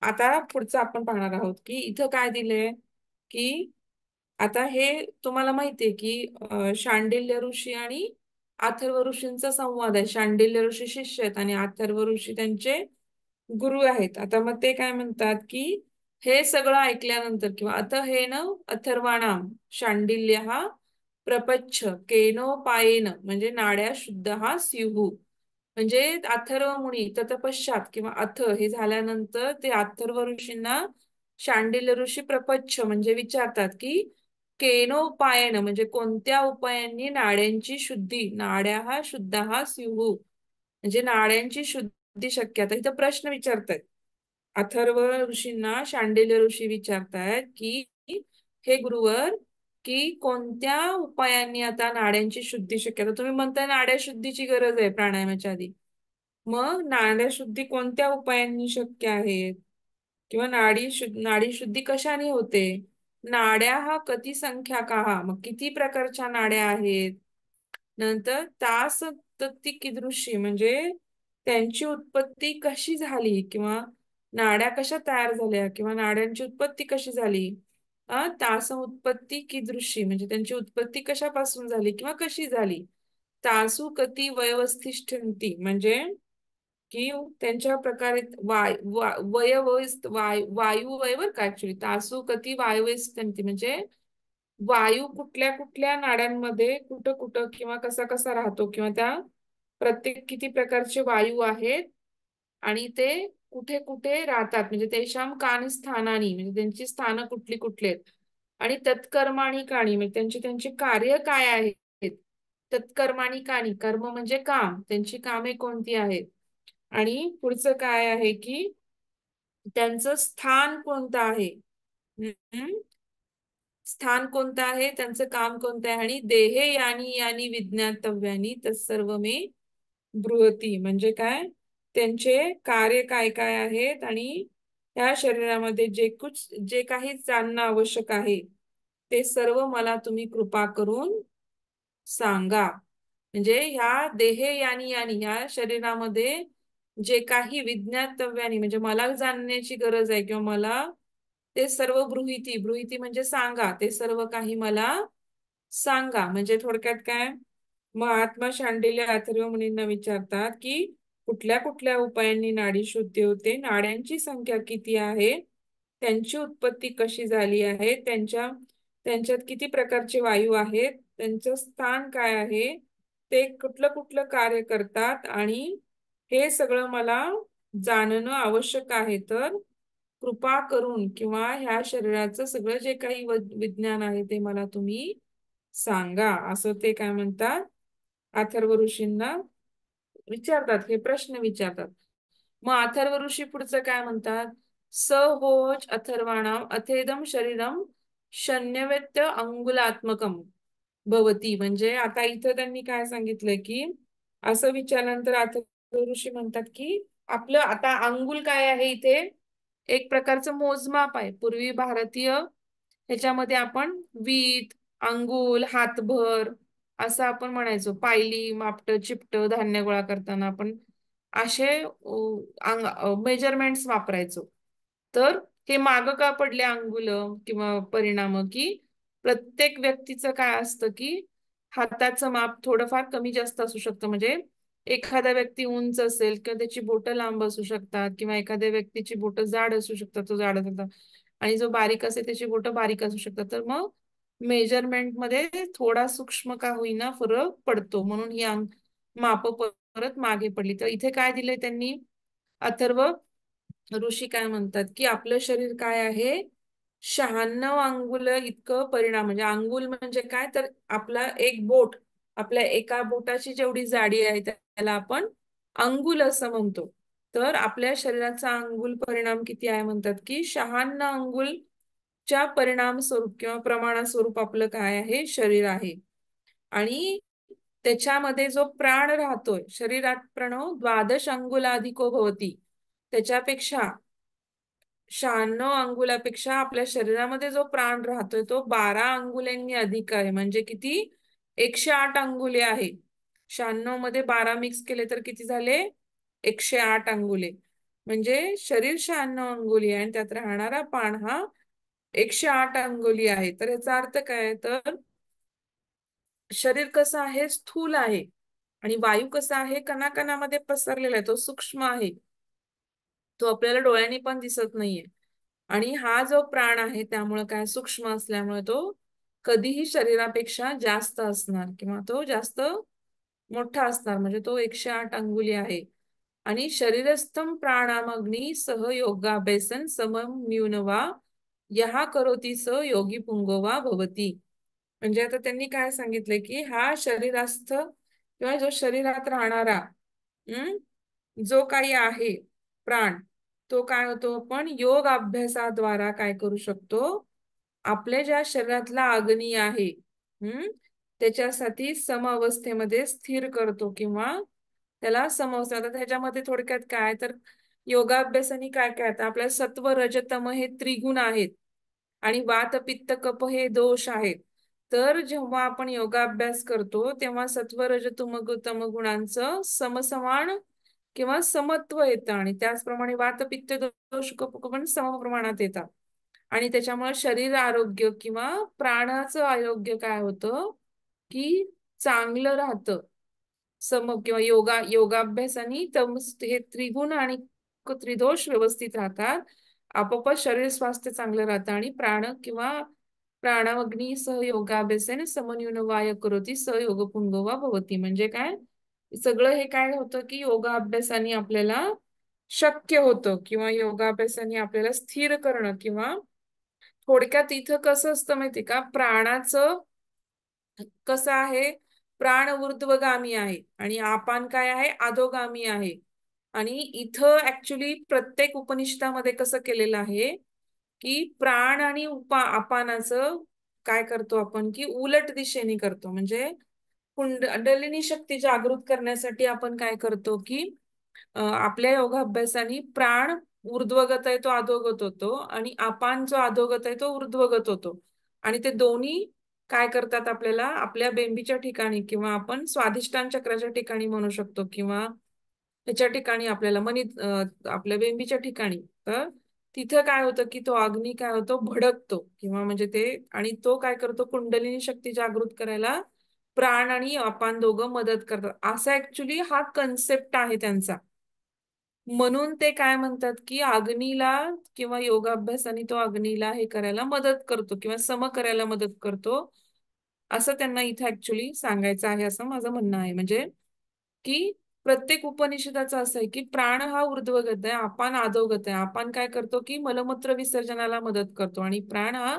आता पुढचं आपण पाहणार आहोत की इथं काय दिलंय की आता हे तुम्हाला माहितीये की शांडिल्य ऋषी आणि अथर्व ऋषींचा संवाद आहे. शांडिल्य ऋषी शिष्य आहेत आणि अथर्व ऋषी त्यांचे गुरु आहेत. आता मग ते काय म्हणतात की हे सगळं ऐकल्यानंतर किंवा आता हे न अथर्वाणाम शांडिल्य हा प्रपच्छ केनो पायेन म्हणजे नाड्या शुद्ध हा स्युहू म्हणजे अथर्व मुनी तत्पश्चात किंवा अथ हे झाल्यानंतर ते अथर्व ऋषींना शांडिल्य ऋषी प्रपच्छ म्हणजे विचारतात की केनोपायन म्हणजे कोणत्या उपायांनी नाड्यांची शुद्धी नाड्या हा शुद्ध हा स्युहू म्हणजे नाड्यांची शुद्धी शक्य आता इथं प्रश्न विचारतायत अथर्व ऋषींना शांडिल्य ऋषी विचारतायत की हे गुरुवर की कोणत्या उपायांनी आता नाड्यांची शुद्धी शक्य आता तुम्ही म्हणताय नाड्या शुद्धीची गरज आहे प्राणायामाच्या आधी मग नाड्या शुद्धी कोणत्या उपायांनी शक्य आहेत किंवा नाडी शुद्धी कशाने होते नाड्या हा कती संख्या का हा मग किती प्रकारच्या नाड्या आहेत नंतर तास उत्पत्ती कीदृशी म्हणजे त्यांची उत्पत्ती कशी झाली किंवा नाड्या कशा तयार झाल्या किंवा नाड्यांची उत्पत्ती कशी झाली तास उत्पत्ती कीदृशी म्हणजे त्यांची उत्पत्ती कशापासून झाली किंवा कशी झाली तासू कती वयवस्थिष्ठन्ति म्हणजे की त्यांच्या प्रकारे वायू वय बर का ऍक्च्युली तासू कती वायवस्थिष्ठन्ति म्हणजे वायू कुठल्या कुठल्या नाड्यांमध्ये कुठं कुठं किंवा कसा कसा राहतो किंवा त्या प्रत्येक किती प्रकारचे वायू आहेत आणि ते कुठे कुठे राहतात म्हणजे तेषाम कानी स्थानानी म्हणजे त्यांची स्थानं कुठली कुठली आहेत आणि तत्कर्माणी काणी म्हणजे त्यांची त्यांची कार्य काय आहेत तत्कर्माणी काणी कर्म म्हणजे काम त्यांची कामे कोणती आहेत आणि पुढचं काय आहे की त्यांचं स्थान कोणतं आहे हम्म? स्थान कोणतं आहे त्यांचं काम कोणतं आहे आणि देहे यानी यानी विज्ञातव्यानी तत्सर्व मे बृहती म्हणजे काय त्यांचे कार्य काय काय आहेत आणि या शरीरामध्ये जे काही जाणणं आवश्यक आहे ते सर्व मला तुम्ही कृपा करून सांगा म्हणजे ह्या देहे यानी यानी ह्या शरीरामध्ये जे काही विज्ञातव्यानी म्हणजे मला जाणण्याची गरज आहे किंवा मला ते सर्व ब्रुहिती म्हणजे सांगा ते सर्व काही मला सांगा म्हणजे थोडक्यात काय महात्मा शांडिल्य अथर्व मुनींना विचारतात की कुठल्या कुठल्या उपायांनी नाडी शुद्धी होते नाड्यांची संख्या किती आहे त्यांची उत्पत्ती कशी झाली आहे त्यांच्यात किती प्रकारचे वायू आहेत त्यांचं स्थान काय आहे ते कुठलं कुठलं कार्य करतात आणि हे सगळं मला जाणणं आवश्यक आहे तर कृपा करून किंवा ह्या शरीराचं सगळं जे काही विज्ञान आहे ते मला तुम्ही सांगा असं ते काय म्हणतात अथर्व ऋषींना विचारतात हे प्रश्न विचारतात मग अथर्व ऋषी पुढचं काय म्हणतात स होच अथर्वाणाम अथेदम शरीरम शन्यवेत्य अंगुलात्मकम भवती म्हणजे आता इथं त्यांनी काय सांगितलंय की असं विचारल्यानंतर अथर्व ऋषी म्हणतात की आपलं आता अंगुल काय आहे इथे एक प्रकारचं मोजमाप आहे पूर्वी भारतीय ह्याच्यामध्ये आपण वीत अंगुल हातभर असं आपण म्हणायचो पायली मापट चिपट धान्य गोळा करताना आपण असे मेजरमेंट्स वापरायचो तर हे मागं का पडले अंगुल किंवा परिणाम की प्रत्येक व्यक्तीचं काय असतं की हाताचं माप थोडंफार कमी जास्त असू शकतं म्हणजे एखादा व्यक्ती उंच असेल किंवा त्याची बोटं लांब असू शकतात किंवा एखाद्या व्यक्तीची बोटं जाड असू शकतात तो जाड असतात आणि जो बारीक असेल त्याची बोटं बारीक असू शकतात तर मग मेजरमेंट मध्ये थोडा सूक्ष्म का होईना फरक पडतो म्हणून ही माप परत मागे पडली तर इथे काय दिलंय त्यांनी अथर्व ऋषी काय म्हणतात की आपलं शरीर काय आहे 96 अंगुल इतकं परिणाम म्हणजे अंगुल म्हणजे काय तर आपला एक बोट आपल्या एका बोटाची जेवढी जाडी आहे त्याला आपण अंगुल असं म्हणतो तर आपल्या शरीराचा अंगुल परिणाम किती आहे म्हणतात की 96 अंगुलच्या परिणाम स्वरूप किंवा प्रमाणास्वरूप आपलं काय आहे शरीर आहे आणि त्याच्यामध्ये जो प्राण राहतोय शरीरात प्रणव द्वादश अंगुलाधिको भवती त्याच्यापेक्षा 96 अंगुलापेक्षा आपल्या शरीरामध्ये जो प्राण राहतोय तो 12 अंगुल्यांनी अधिक आहे म्हणजे किती 108 अंगुले आहे 96 मध्ये 12 मिक्स केले तर किती झाले 108 अंगुले म्हणजे शरीर 96 अंगुली आहे आणि त्यात राहणारा प्राण हा 108 अंगुली आहे तर याचा अर्थ काय तर शरीर कसं आहे स्थूल आहे आणि वायू कसा आहे कणाकणामध्ये पसरलेला आहे तो सूक्ष्म आहे तो आपल्याला डोळ्यांनी पण दिसत नाहीये आणि हा जो प्राण आहे त्यामुळे काय सूक्ष्म असल्यामुळे तो कधीही शरीरापेक्षा जास्त असणार किंवा तो जास्त मोठा असणार, म्हणजे तो 108 अंगुली आहे. आणि शरीरस्थम प्राणामग्नी सह योगाभ्यासन समम न्यूनवा यहा करोती स योगी पुंगोवा भवती. म्हणजे आता त्यांनी काय सांगितलंय की हा शरीरास्थ किंवा जो शरीरात राहणारा जो काही आहे प्राण, तो काय होतो, आपण योग अभ्यासाद्वारा काय करू शकतो, आपल्या ज्या शरीरातला अग्नी आहे त्याच्यासाठी सम अवस्थेमध्ये स्थिर करतो किंवा त्याला समवस्था. आता त्याच्यामध्ये थोडक्यात काय तर योगाभ्यासाने काय काय आता आपल्या सत्व रजतम हे त्रिगुण आहेत आणि वात पित्त कफ हे दोष आहेत. तर जेव्हा आपण योगाभ्यास करतो तेव्हा सत्व रजतम तम गुणांचं समसमान किंवा समत्व येतं आणि त्याचप्रमाणे वात पित्त दोष कफ पण सम प्रमाणात येतात आणि त्याच्यामुळे शरीर आरोग्य किंवा प्राणाचं आरोग्य काय होतं की चांगलं राहतं. सम किंवा योगाभ्यासाने तम हे त्रिगुण आणि त्रिदोष व्यवस्थित राहतात, आपोआप शरीर स्वास्थ्य चांगलं राहतं आणि प्राण किंवा प्राणाग्नी सह योगाभ्यासाने समन्यून वाय करोती सहयोग पुंगवा भवती. म्हणजे काय सगळं हे काय होतं की योगाभ्यासाने आपल्याला शक्य होतं किंवा योगाभ्यासाने आपल्याला स्थिर करणं किंवा थोडक्यात इथं कसं असतं माहिती का, प्राणाचं कसं आहे, प्राण ऊर्ध्वगामी आहे आणि आपान काय आहे अधोगामी आहे. आणि इथं ऍक्च्युली प्रत्येक उपनिषदामध्ये कसं केलेलं आहे की प्राण आणि अपानाचं काय करतो आपण की उलट दिशेने करतो. म्हणजे कुंडलिनी शक्ती जागृत करण्यासाठी आपण काय करतो की आपल्या योगाभ्यासाने प्राण ऊर्ध्वगत आहे तो अधोगत होतो आणि अपान जो अधोगत आहे तो ऊर्ध्वगत होतो आणि ते दोन्ही काय करतात आपल्याला आपल्या बेंबीच्या ठिकाणी किंवा आपण स्वाधिष्ठान चक्राच्या ठिकाणी म्हणू शकतो किंवा त्याच्या ठिकाणी आपल्याला आपल्या बेंबीच्या ठिकाणी, तर तिथं काय होतं की तो अग्नी काय होतो भडकतो किंवा म्हणजे ते आणि तो काय करतो कुंडलिनी शक्ती जागृत करायला प्राण आणि अपान दोघं मदत करतात. असा ऍक्च्युली हा कन्सेप्ट आहे त्यांचा. म्हणून ते काय म्हणतात की अग्नीला किंवा योगाभ्यासाने तो अग्नीला हे करायला मदत करतो किंवा सम करायला मदत करतो, असं त्यांना इथं ऍक्च्युली सांगायचं आहे, असं माझं म्हणणं आहे. म्हणजे की प्रत्येक उपनिषदाचं असं आहे की प्राण हा ऊर्ध्वगत आहे, अपान अधोगत आहे. अपान काय करतो की मलमूत्र विसर्जनाला मदत करतो आणि प्राण हा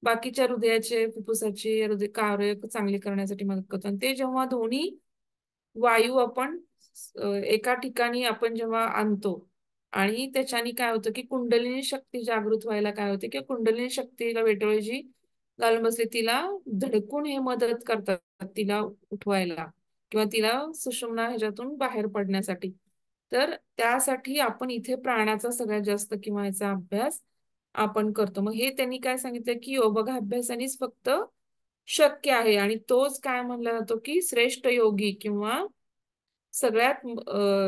बाकीच्या हृदयाचे फुफ्फुसाचे हृदय कार्य चांगले करण्यासाठी मदत करतो. आणि ते जेव्हा दोन्ही वायू आपण एका ठिकाणी आपण जेव्हा आणतो आणि त्याच्याने काय होतं की कुंडलिनी शक्ती जागृत व्हायला काय होते की कुंडलिनी शक्तीला वेटोळी जी घालून बसली तिला धडकून हे मदत करतात तिला उठवायला किंवा तिला सुषुम्ना ह्याच्यातून बाहेर पडण्यासाठी. तर त्यासाठी आपण इथे प्राणाचा सगळ्यात जास्त किंवा याचा अभ्यास आपण करतो. मग हे त्यांनी काय सांगितलं की योगाभ्यासानेच फक्त शक्य आहे आणि तोच काय म्हणला जातो की श्रेष्ठ योगी किंवा सगळ्यात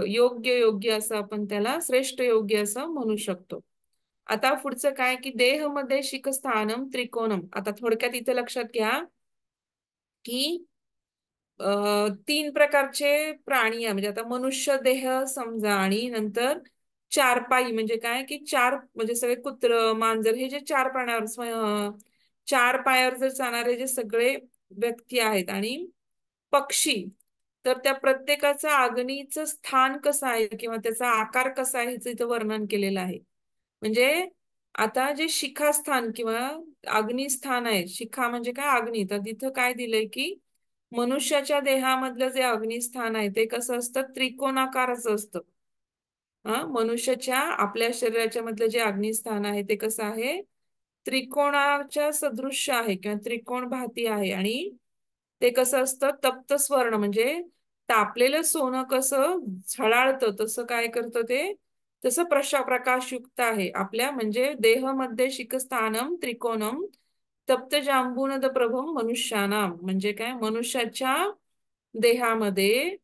योग्य असं आपण त्याला श्रेष्ठ योग्य असं म्हणू शकतो. आता पुढचं काय की देहमध्ये शिखस्थानम त्रिकोणम. आता थोडक्यात इथे लक्षात घ्या की 3 प्रकारचे प्राणी आहे. म्हणजे आता मनुष्य देह समजा आणि नंतर 4 पायी म्हणजे काय की 4 म्हणजे सगळे कुत्र मांजर हे जे 4 प्राण्यावर 4 पायावर जर चालणारे जे सगळे व्यक्ती आहेत आणि पक्षी, तर त्या प्रत्येकाचं अग्नीचं स्थान कसं आहे किंवा त्याचा आकार कसा आहे ह्याचं इथं वर्णन केलेलं आहे. म्हणजे आता जे शिखास्थान किंवा अग्निस्थान आहे, शिखा म्हणजे काय अग्नी, तर तिथं काय दिलंय की मनुष्याच्या देहामधलं जे अग्निस्थान आहे ते कसं असतं त्रिकोणाकाराचं असतं. मनुष्याच्या आपल्या शरीराच्या मधलं जे अग्निस्थान आहे ते कसं आहे त्रिकोणाच्या सदृश्य आहे किंवा त्रिकोण भाती आहे आणि ते कसं असतं तप्त स्वर्ण म्हणजे तापलेलं सोनं कसं झळाळतं तसं काय करतं ते तसं प्रकाशयुक्त आहे आपल्या म्हणजे देहमध्ये शिखस्थानम त्रिकोणम तप्त जांबूनद प्रभम मनुष्यानाम. म्हणजे काय मनुष्याच्या देहामध्ये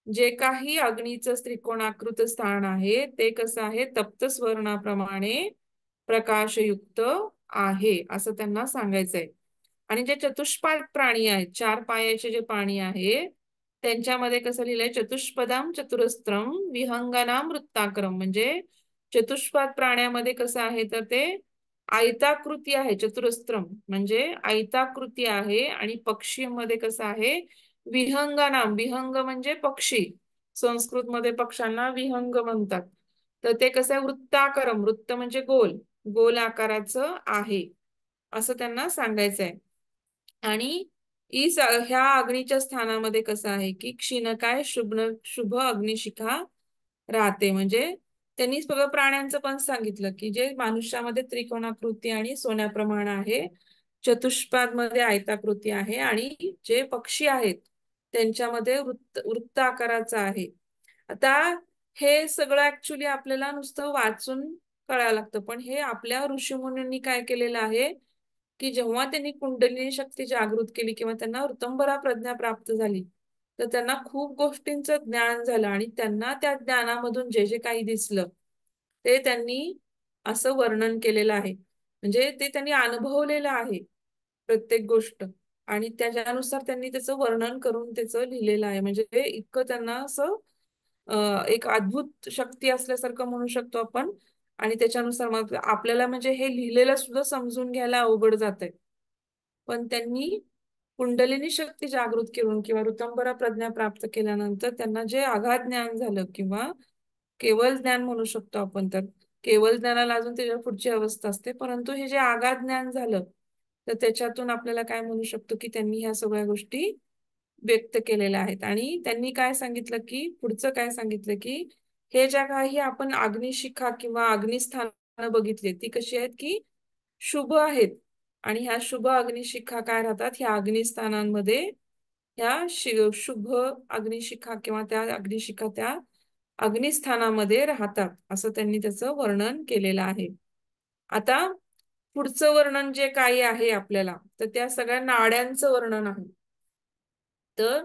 जे काही अग्नीचं त्रिकोणाकृत स्थान आहे ते कसं आहे तप्त स्वर्णाप्रमाणे प्रकाशयुक्त आहे असं त्यांना सांगायचंय. आणि जे चतुष्पाद प्राणी आहेत 4 पायाचे जे प्राणी आहे त्यांच्यामध्ये कसं लिहिलंय चतुष्पदाम चतुरस्त्रम विहंगनाम वृत्ताक्रम. म्हणजे चतुष्पाद प्राण्यामध्ये कसं आहे तर ते आयताकृती आहे, चतुरस्त्रम म्हणजे आयताकृती आहे. आणि पक्षी मध्ये कसं आहे, विहंगानाम, विहंग म्हणजे पक्षी, संस्कृत मध्ये पक्ष्यांना विहंग म्हणतात. तर ते कसं आहे, वृत्ताकारम, वृत्त म्हणजे गोल, गोल आकाराचं आहे असं त्यांना सांगायचं आहे. आणि ह्या अग्नीच्या स्थानामध्ये कसं आहे की क्षीणकाय शुभ शुभ अग्निशिखा राहते. म्हणजे त्यांनी सगळं प्राण्यांचं पण सांगितलं की जे मनुष्यामध्ये त्रिकोणाकृती आणि सोन्याप्रमाणे आहे, चतुष्पाद मध्ये आयताकृती आहे, आणि जे पक्षी आहेत त्यांच्यामध्ये वृत्त आकाराचा आहे. आता हे सगळं ऍक्च्युली आपल्याला नुसतं वाचून कळायला लागतं, पण हे आपल्या ऋषीमुनींनी काय केलेलं आहे की जेव्हा त्यांनी कुंडलिनी शक्ती जागृत केली किंवा त्यांना ऋतंभरा प्रज्ञा प्राप्त झाली, तर त्यांना खूप गोष्टींचं ज्ञान झालं आणि त्यांना त्या ज्ञानामधून जे जे काही दिसलं ते त्यांनी असं वर्णन केलेलं आहे. म्हणजे ते त्यांनी अनुभवलेलं आहे प्रत्येक गोष्ट, आणि त्याच्यानुसार त्यांनी त्याचं वर्णन करून त्याचं लिहिलेलं आहे. म्हणजे ते इतकं त्यांना असं एक अद्भुत शक्ती असल्यासारखं म्हणू शकतो आपण. आणि त्याच्यानुसार मग आपल्याला म्हणजे हे लिहिलेलं सुद्धा समजून घ्यायला अवघड जातंय, पण त्यांनी कुंडलिनी शक्ती जागृत करून किंवा ऋतंभरा प्रज्ञा प्राप्त केल्यानंतर त्यांना जे आगाध ज्ञान झालं किंवा केवळ ज्ञान म्हणू शकतो आपण, तर केवळ ज्ञानाला अजून त्याच्या पुढची अवस्था असते, परंतु हे जे आगाध ज्ञान झालं तर त्याच्यातून आपल्याला काय म्हणू शकतो की त्यांनी ह्या सगळ्या गोष्टी व्यक्त केलेल्या आहेत. आणि त्यांनी काय सांगितलं की पुढचं काय सांगितलं की हे ज्या काही आपण अग्निशिखा किंवा अग्निस्थान बघितली ती कशी आहेत की शुभ आहेत. आणि ह्या शुभ अग्निशिखा काय राहतात, ह्या अग्निस्थानांमध्ये ह्या शुभ अग्निशिखा किंवा त्या अग्निशिखा त्या अग्निस्थानामध्ये राहतात असं त्यांनी त्याचं वर्णन केलेलं आहे. आता पुढचं वर्णन जे काही आहे आपल्याला, तर त्या सगळ्या नाड्यांचं वर्णन आहे. तर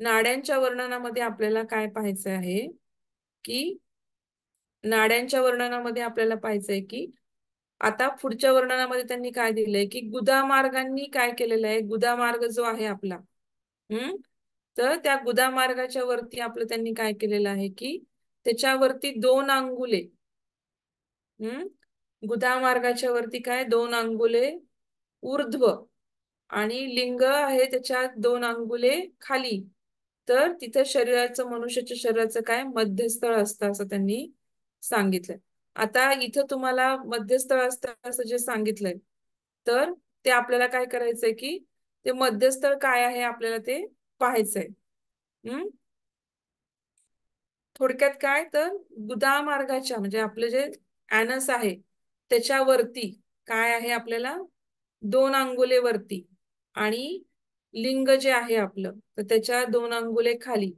नाड्यांच्या वर्णनामध्ये आपल्याला काय पाहायचं आहे की नाड्यांच्या वर्णनामध्ये आपल्याला पाहायचंय की आता पुढच्या वर्णनामध्ये त्यांनी काय दिलंय की गुदामार्गांनी काय केलेलं आहे, गुदामार्ग जो आहे आपला, तर त्या गुदामार्गाच्या वरती आपलं त्यांनी काय केलेलं आहे की त्याच्यावरती 2 अंगुले, गुदामार्गाच्या वरती काय 2 अंगुले ऊर्ध्व आणि लिंग आहे त्याच्या 2 अंगुले खाली. तर तिथं शरीराचं, मनुष्याच्या शरीराचं काय मध्यस्थळ असतं असं त्यांनी सांगितलंय. आता इथं तुम्हाला मध्यस्थळ असतं असं जे सांगितलंय, तर ते आपल्याला काय करायचंय की ते मध्यस्थळ काय आहे आपल्याला ते पाहायचंय. थोडक्यात काय, तर गुदामार्गाच्या म्हणजे आपलं जे ऍनस आहे त्याच्यावरती काय आहे आपल्याला 2 अंगुले वरती, आणि लिंग जे आहे आपलं तर त्याच्या 2 अंगुले खाली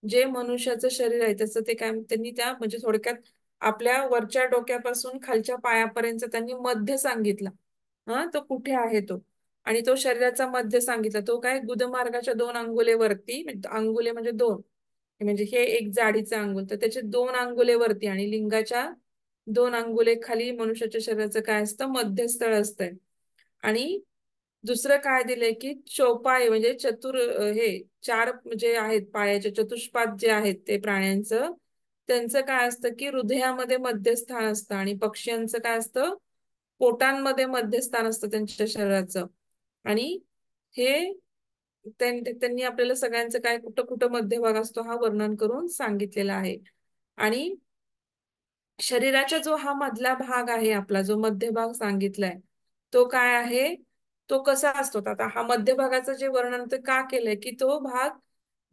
जे मनुष्याचं शरीर आहे त्याचं ते काय त्यांनी त्या म्हणजे थोडक्यात आपल्या वरच्या डोक्यापासून खालच्या पायापर्यंत त्यांनी मध्य सांगितला. तो कुठे आहे तो, आणि तो शरीराचा मध्य सांगितला. तो काय गुदमार्गाच्या 2 अंगुले वरती, अंगुले म्हणजे 2, म्हणजे हे एक जाडीचं अंगुल, तर त्याचे 2 अंगुले वरती आणि लिंगाच्या 2 अंगुले खाली मनुष्याच्या शरीराचं काय असतं, मध्यस्थळ असतंय. आणि दुसरं काय दिलंय की चौपाय म्हणजे हे 4 जे आहेत पायाचे चतुष्पाद जे आहेत ते प्राण्यांचं, त्यांचं काय असतं की हृदयामध्ये मध्यस्थान असतं, आणि पक्ष्यांचं काय असतं पोटांमध्ये मध्यस्थान असतं त्यांच्या शरीराचं. आणि हे त्यांनी आपल्याला सगळ्यांचं काय कुठं कुठं मध्यभाग असतो हा वर्णन करून सांगितलेला आहे. आणि शरीराचा जो हा मधला भाग आहे आपला जो मध्यभाग सांगितलाय तो काय आहे, तो कसा असतो. आता हा मध्यभागाचं जे वर्णन ते का केलंय की तो भाग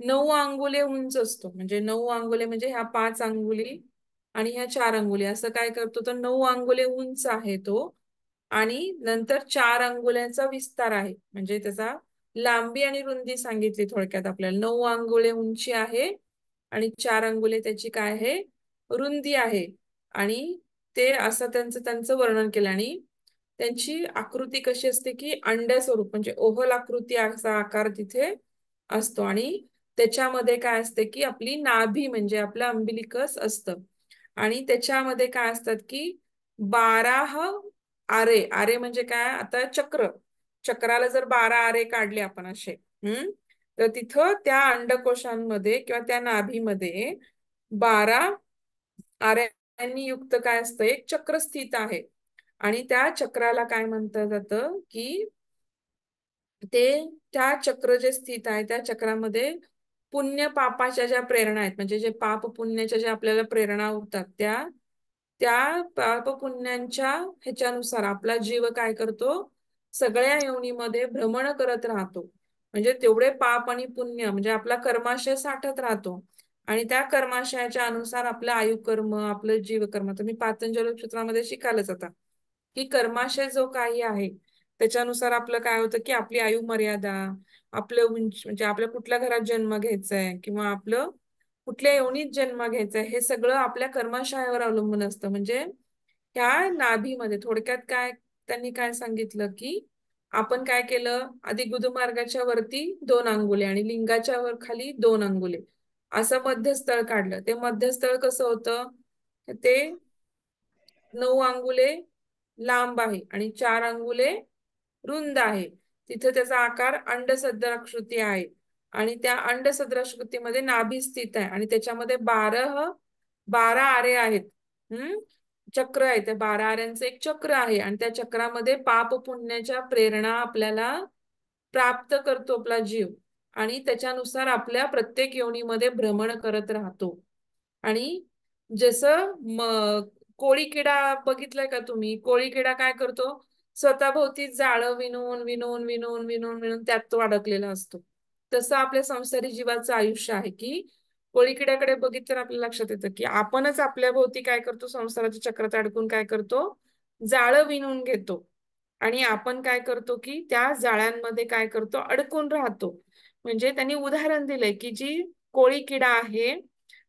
9 अंगुले उंच असतो. म्हणजे 9 अंगुले म्हणजे ह्या 5 अंगुली आणि ह्या 4 अंगुली असं काय करतो, तर 9 अंगुले उंच आहे तो, आणि नंतर 4 अंगुल्यांचा विस्तार आहे. म्हणजे त्याचा लांबी आणि रुंदी सांगितली थोडक्यात आपल्याला. 9 अंगुले उंची आहे आणि 4 अंगुले त्याची काय आहे, रुंदी आहे. आणि ते असं त्यांचं वर्णन केलं. आणि त्यांची आकृती कशी असते की अंड्या स्वरूप म्हणजे ओव्हल आकृती असा आकार तिथे असतो. आणि त्याच्यामध्ये काय असते की आपली नाभी म्हणजे आपलं अंबिलिकस असतं, आणि त्याच्यामध्ये काय असतात की 12 आरे. आरे म्हणजे काय, आता चक्राला जर 12 आरे काढले आपण असे, तर तिथं त्या अंडकोशांमध्ये किंवा त्या नाभीमध्ये 12 आऱ्यांनी युक्त काय असतं, एक चक्र स्थित आहे. आणि त्या चक्राला काय म्हटलं जातं की ते त्या चक्र जे स्थित आहे त्या चक्रामध्ये पुण्य पापाच्या ज्या प्रेरणा आहेत, म्हणजे जे पाप पुण्याच्या ज्या आपल्याला प्रेरणा होतात त्या त्या पाप पुण्यांच्या ह्याच्यानुसार आपला जीव काय करतो, सगळ्या योनीमध्ये भ्रमण करत राहतो. म्हणजे तेवढे पाप आणि पुण्य म्हणजे आपला कर्माशय साठत राहतो आणि त्या कर्माशयाच्या अनुसार आपलं आयुकर्म आपलं जीवकर्म तुम्ही पातंजल सूत्रामध्ये शिकालच आता की कर्माशय जो काही आहे त्याच्यानुसार आपलं काय होतं की आपली आयु मर्यादा, आपलं म्हणजे आपल्या कुठल्या घरात जन्म घ्यायचा आहे किंवा आपलं कुठल्या योनीत जन्म घ्यायचा आहे हे सगळं आपल्या कर्माशयावर अवलंबून असतं. म्हणजे ह्या नाभीमध्ये थोडक्यात काय त्यांनी काय सांगितलं की आपण काय केलं, आधी गुदमार्गाच्या वरती 2 अंगुले आणि लिंगाच्या वर खाली 2 अंगुले असं मध्यस्थळ काढलं. ते मध्यस्थळ कसं होतं, ते 9 अंगुले लांब आहे आणि 4 अंगुले रुंद आहे. तिथे त्याचा आकार अंडसदृशाकृती आहे आणि त्या अंडसदृशाकृतीमध्ये नाभी स्थित आहे आणि त्याच्यामध्ये 12 आरे आहेत. चक्र आहे, त्या 12 आऱ्यांचं एक चक्र आहे आणि त्या चक्रामध्ये पाप पुण्याच्या प्रेरणा आपल्याला प्राप्त करतो आपला जीव आणि त्याच्यानुसार आपल्या प्रत्येक योनीमध्ये भ्रमण करत राहतो. आणि जसं कोळी किडा बघितलाय का तुम्ही, कोळी किडा काय करतो, स्वतःभोवती जाळं विणून विणून विणून विणून विणून त्यात तो अडकलेला असतो. तसं आपल्या संसारी जीवाचं आयुष्य आहे की कोळी किड्याकडे बघितलं तर आपल्या लक्षात येतं की आपणच आपल्या भोवती काय करतो, संसाराच्या चक्रात अडकून काय करतो, जाळं विणून घेतो आणि आपण काय करतो की त्या जाळ्यांमध्ये काय करतो, अडकून राहतो. म्हणजे त्यांनी उदाहरण दिलंय की जी कोळी किडा आहे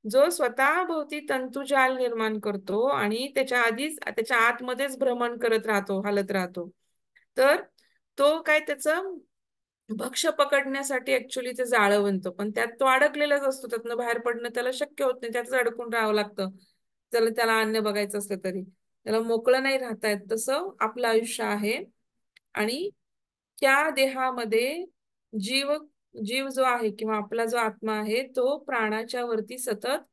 जो स्वतः भोवती तंतुजाल निर्माण करतो आणि त्याच्या आधीच त्याच्या आतमध्येच भ्रमण करत राहतो, हालत राहतो, तर तो काय त्याचं भक्ष्य पकडण्यासाठी ऍक्च्युली ते जाळं बनतो पण त्यात तो अडकलेलाच असतो. त्यातनं बाहेर पडणं त्याला शक्य होत नाही, त्यातच अडकून राहावं लागतं. त्याला अन्न बघायचं असलं तरी त्याला मोकळं नाही राहता येत. तसं आपलं आयुष्य आहे आणि त्या देहामध्ये जीव जीव जो आहे किंवा आपला जो आत्मा आहे तो प्राणाच्या वरती सतत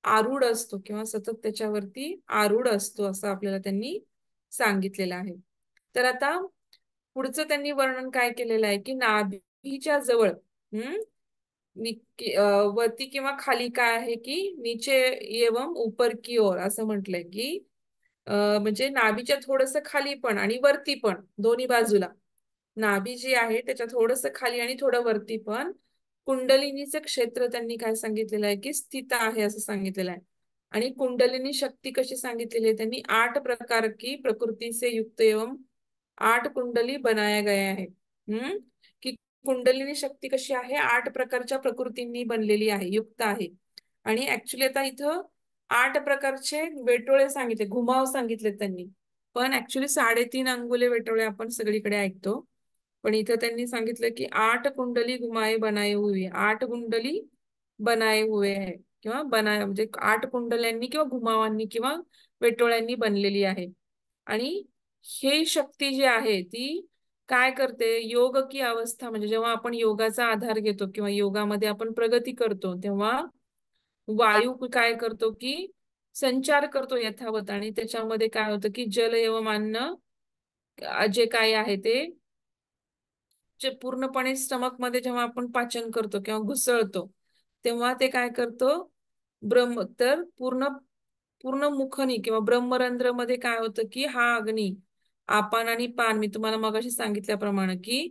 आरूढ असतो किंवा सतत त्याच्यावरती आरूढ असतो असं आपल्याला त्यांनी सांगितलेलं आहे. तर आता पुढचं त्यांनी वर्णन काय केलेलं आहे की नाभीच्या जवळ वरती किंवा खाली काय आहे की नीचे एवं ऊपर की ओर असं म्हटलंय की म्हणजे नाभीच्या थोडस खाली पण आणि वरती पण दोन्ही बाजूला नाभी जी आहे त्याच्या थोडस खाली आणि थोडं वरती पण कुंडलिनीचं क्षेत्र त्यांनी काय सांगितलेलं आहे की स्थित आहे असं सांगितलेलं आहे. आणि कुंडलिनी शक्ती कशी सांगितलेली आहे त्यांनी 8 प्रकार की प्रकृती से युक्त एवं 8 कुंडली बनाया गया है. की कुंडलिनी शक्ती कशी आहे, 8 प्रकारच्या प्रकृतींनी बनलेली आहे, युक्त आहे. आणि ऍक्च्युली आता इथं 8 प्रकारचे वेटोळे सांगितले, घुमाव सांगितले त्यांनी, पण ऍक्च्युली 3.5 अंगुले वेटोळे आपण सगळीकडे ऐकतो. पण इथं त्यांनी सांगितलं की 8 कुंडली घुमाए बनाए हुए, 8 कुंडली बनाए हुए आहे किंवा बनाए म्हणजे 8 कुंडल्यांनी किंवा घुमावांनी किंवा वेटोळ्यांनी बनलेली आहे. आणि ही शक्ती जी आहे ती काय करते, योग की अवस्था म्हणजे जेव्हा आपण योगाचा आधार घेतो किंवा योगामध्ये आपण प्रगती करतो तेव्हा वायू काय करतो की संचार करतो यथावत आणि त्याच्यामध्ये काय होतं की जल एवं अन्न जे काय आहे ते जे पूर्णपणे स्टमक मध्ये जेव्हा आपण पाचन करतो किंवा घुसळतो तेव्हा ते काय करतो, ब्रह्म तर पूर्ण पूर्ण मुखनी किंवा ब्रह्मरंध्र मध्ये काय होतं की हा अग्नी आपान आणि पान मी तुम्हाला मगाशी सांगितल्याप्रमाणे की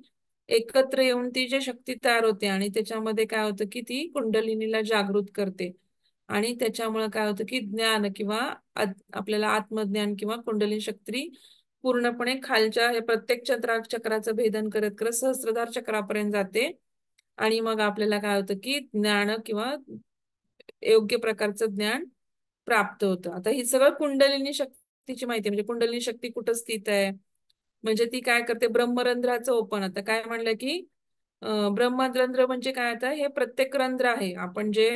एकत्र येऊन ती जी शक्ती तयार होते आणि त्याच्यामध्ये काय होतं की ती कुंडलिनीला जागृत करते आणि त्याच्यामुळे काय होतं की ज्ञान किंवा आपल्याला आत्मज्ञान किंवा कुंडलिनी शक्ती पूर्णपणे खालच्या हे प्रत्येक चक्राचं भेदन करत करत सहस्त्रधार चक्रापर्यंत जाते आणि मग आपल्याला काय होतं की ज्ञान किंवा योग्य प्रकारचं ज्ञान प्राप्त होतं. आता ही सगळं कुंडलिनी शक्तीची माहिती म्हणजे कुंडलिनी शक्ती कुठं स्थित आहे, म्हणजे ती काय करते, ब्रह्मरंध्राचं ओपन. आता काय म्हणलं की ब्रह्मरंध्र म्हणजे काय, आता हे प्रत्येक रंध्र आहे, आपण जे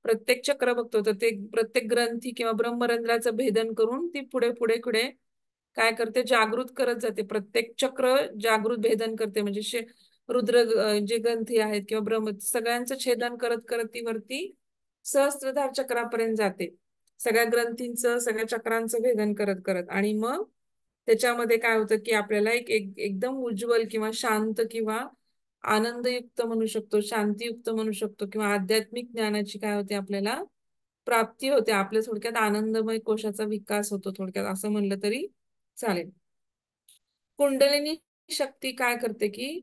प्रत्येक चक्र बघतो तर ते प्रत्येक ग्रंथी किंवा ब्रह्मरंध्राचं भेदन करून ती पुढे पुढे पुढे काय करते, जागृत करत जाते. प्रत्येक चक्र जागृत भेदन करते म्हणजे रुद्र जे ग्रंथी आहेत किंवा ब्रह्म सगळ्यांचं छेदन करत करत ती वरती सहस्त्रधार चक्रापर्यंत जाते, सगळ्या ग्रंथींचं सगळ्या चक्रांचं भेदन करत करत आणि मग त्याच्यामध्ये काय होतं की आपल्याला एकदम उज्ज्वल किंवा शांत किंवा आनंदयुक्त म्हणू शकतो, शांतियुक्त म्हणू शकतो किंवा आध्यात्मिक ज्ञानाची काय होते आपल्याला प्राप्ती होते. आपल्या थोडक्यात आनंदमय कोशाचा विकास होतो, थोडक्यात असं म्हणलं तरी चालेल. कुंडलिनी शक्ती काय करते की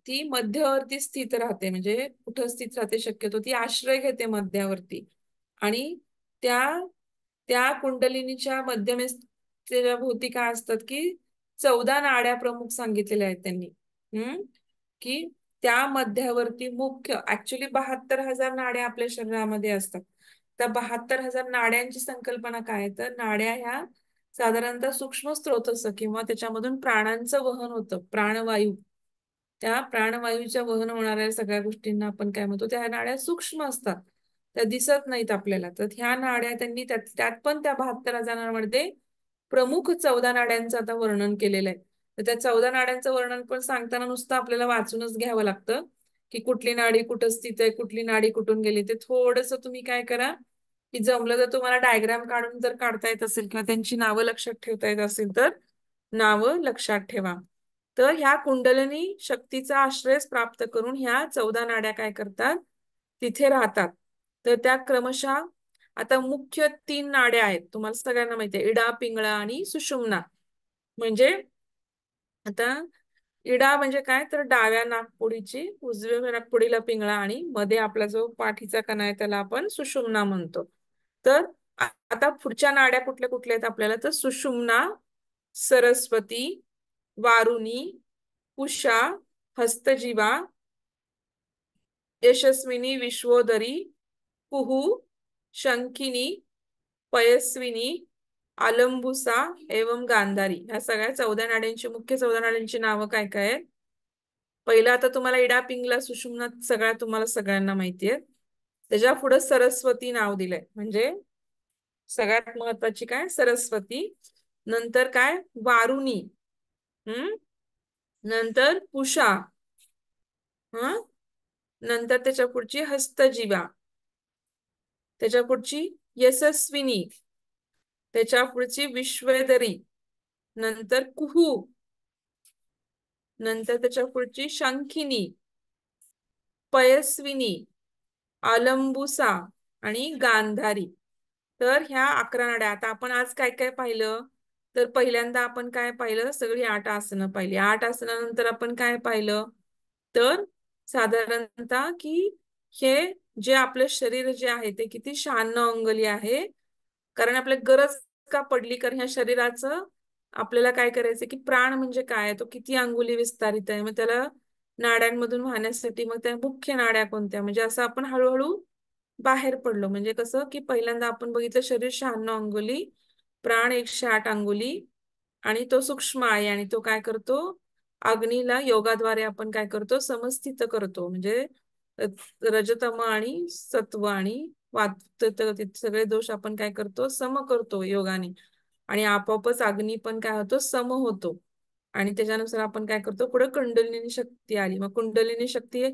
ती मध्यवर्ती स्थित राहते. म्हणजे कुठं स्थित राहते, शक्यतो ती आश्रय घेते मध्यावरती. आणि त्या त्या कुंडलिनीच्या मध्यमेच्या भोवती काय असतात की 14 नाड्या प्रमुख सांगितलेल्या आहेत त्यांनी. की त्या मध्यावरती मुख्य ऍक्च्युली 72,000 नाड्या आपल्या शरीरामध्ये असतात. त्या 72,000 नाड्यांची संकल्पना काय, तर नाड्या ह्या साधारणतः सूक्ष्म स्रोतस किंवा त्याच्यामधून प्राणांचं वहन होतं, प्राणवायू. त्या प्राणवायूच्या वहन होणाऱ्या सगळ्या गोष्टींना आपण काय म्हणतो, त्या नाड्या सूक्ष्म असतात, त्या दिसत नाहीत आपल्याला. तर ह्या नाड्या त्यांनी त्यात पण त्या 72,000मध्ये प्रमुख 14 नाड्यांचं आता वर्णन केलेलं आहे. तर त्या 14 नाड्यांचं वर्णन पण सांगताना नुसतं आपल्याला वाचूनच घ्यावं लागतं की कुठली नाडी कुठं स्थित आहे, कुठली नाडी कुठून गेली. ते थोडंसं तुम्ही काय करा की जमलं तर तुम्हाला डायग्राम काढून जर काढता येत असेल किंवा त्यांची नावं लक्षात ठेवता येत असेल तर नावं लक्षात ठेवा. तर ह्या कुंडलिनी शक्तीचा आश्रय प्राप्त करून ह्या 14 नाड्या काय करतात, तिथे राहतात. तर त्या क्रमशः आता मुख्य 3 नाड्या आहेत, तुम्हाला सगळ्यांना माहिती आहे, इडा, पिंगळा आणि सुषुम्ना. म्हणजे आता इडा म्हणजे काय, तर डाव्या नाकपुडीची, उजव्या नाकपुडीला पिंगळा आणि मध्ये आपला जो पाठीचा कणा आहे त्याला आपण सुषुम्ना म्हणतो. तर आता पुढच्या नाड्या कुठल्या कुठल्या आहेत आपल्याला, तर सुषुम्ना, सरस्वती, वारुणी, उषा, हस्तजीवा, यशस्विनी, विश्वोदरी, कुहू, शंखिनी, पयस्विनी, आलंबुसा एवं गांधारी. ह्या सगळ्या 14 नाड्यांची, मुख्य 14 नाड्यांची नावं काय काय आहेत. पहिलं आता तुम्हाला इडा, पिंगला, सुषुम्ना सगळ्या तुम्हाला सगळ्यांना माहिती आहे. त्याच्या पुढे सरस्वती नाव दिलंय, म्हणजे सगळ्यात महत्वाची काय, सरस्वती. नंतर काय, वारुणी. नंतर उषा. नंतर त्याच्या पुढची हस्तजीवा, त्याच्या पुढची यशस्विनी, त्याच्या पुढची विश्वेदरी, नंतर कुहू, नंतर त्याच्या पुढची शंखिनी, पयस्विनी, आलंबुसा आणि गांधारी. तर ह्या 11 नाड्या. आता आपण आज काय काय पाहिलं, तर पहिल्यांदा आपण काय पाहिलं, सगळी 8 आसनं पाहिली. 8 आसनानंतर आपण काय पाहिलं, तर साधारणतः की हे जे आपलं शरीर जे आहे ते किती 96 अंगुली आहे. कारण आपल्याला गरज का पडली, कारण ह्या शरीराचं आपल्याला काय करायचं की प्राण म्हणजे काय, तो किती अंगुली विस्तारित आहे, मग त्याला नाड्यांमधून वाहण्यासाठी मग त्या मुख्य नाड्या कोणत्या, म्हणजे असं आपण हळूहळू बाहेर पडलो. म्हणजे कसं की पहिल्यांदा आपण बघितलं शरीर 96 अंगुली, प्राण 108 अंगुली, आणि तो सूक्ष्म आहे आणि तो काय करतो, अग्नीला योगाद्वारे आपण काय करतो, समस्थित करतो. म्हणजे रजतम आणि सत्व आणि वात सगळे दोष आपण काय करतो, सम करतो योगाने. आणि आपोआपच अग्नी पण काय होतो, सम होतो. आणि त्याच्यानुसार आपण काय करतो, पुढे कुंडलिनी शक्ती आली. मग कुंडलिनी शक्ती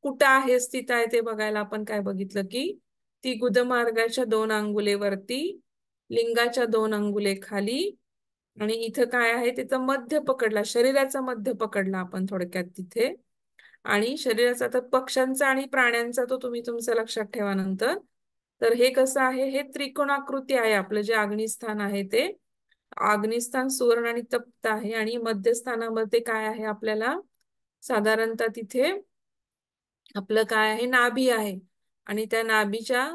कुठं आहे, स्थित आहे, ते बघायला आपण काय बघितलं की ती गुदमार्गाच्या 2 अंगुलेवरती, लिंगाच्या 2 अंगुले खाली, आणि इथं काय आहे, तिथं मध्य पकडला, शरीराचा मध्य पकडला आपण थोडक्यात तिथे. आणि शरीराचा तर पक्ष्यांचा आणि प्राण्यांचा तो तुम्ही तुमच्या लक्षात ठेवा नंतर. तर हे कसं आहे, हे त्रिकोणाकृती आहे. आपलं जे अग्निस्थान आहे ते अग्निस्थान सुवर्ण आणि तप्त आहे. आणि मध्यस्थानामध्ये काय आहे आपल्याला, साधारणतः तिथे आपलं काय आहे, नाभी आहे. आणि त्या नाभीच्या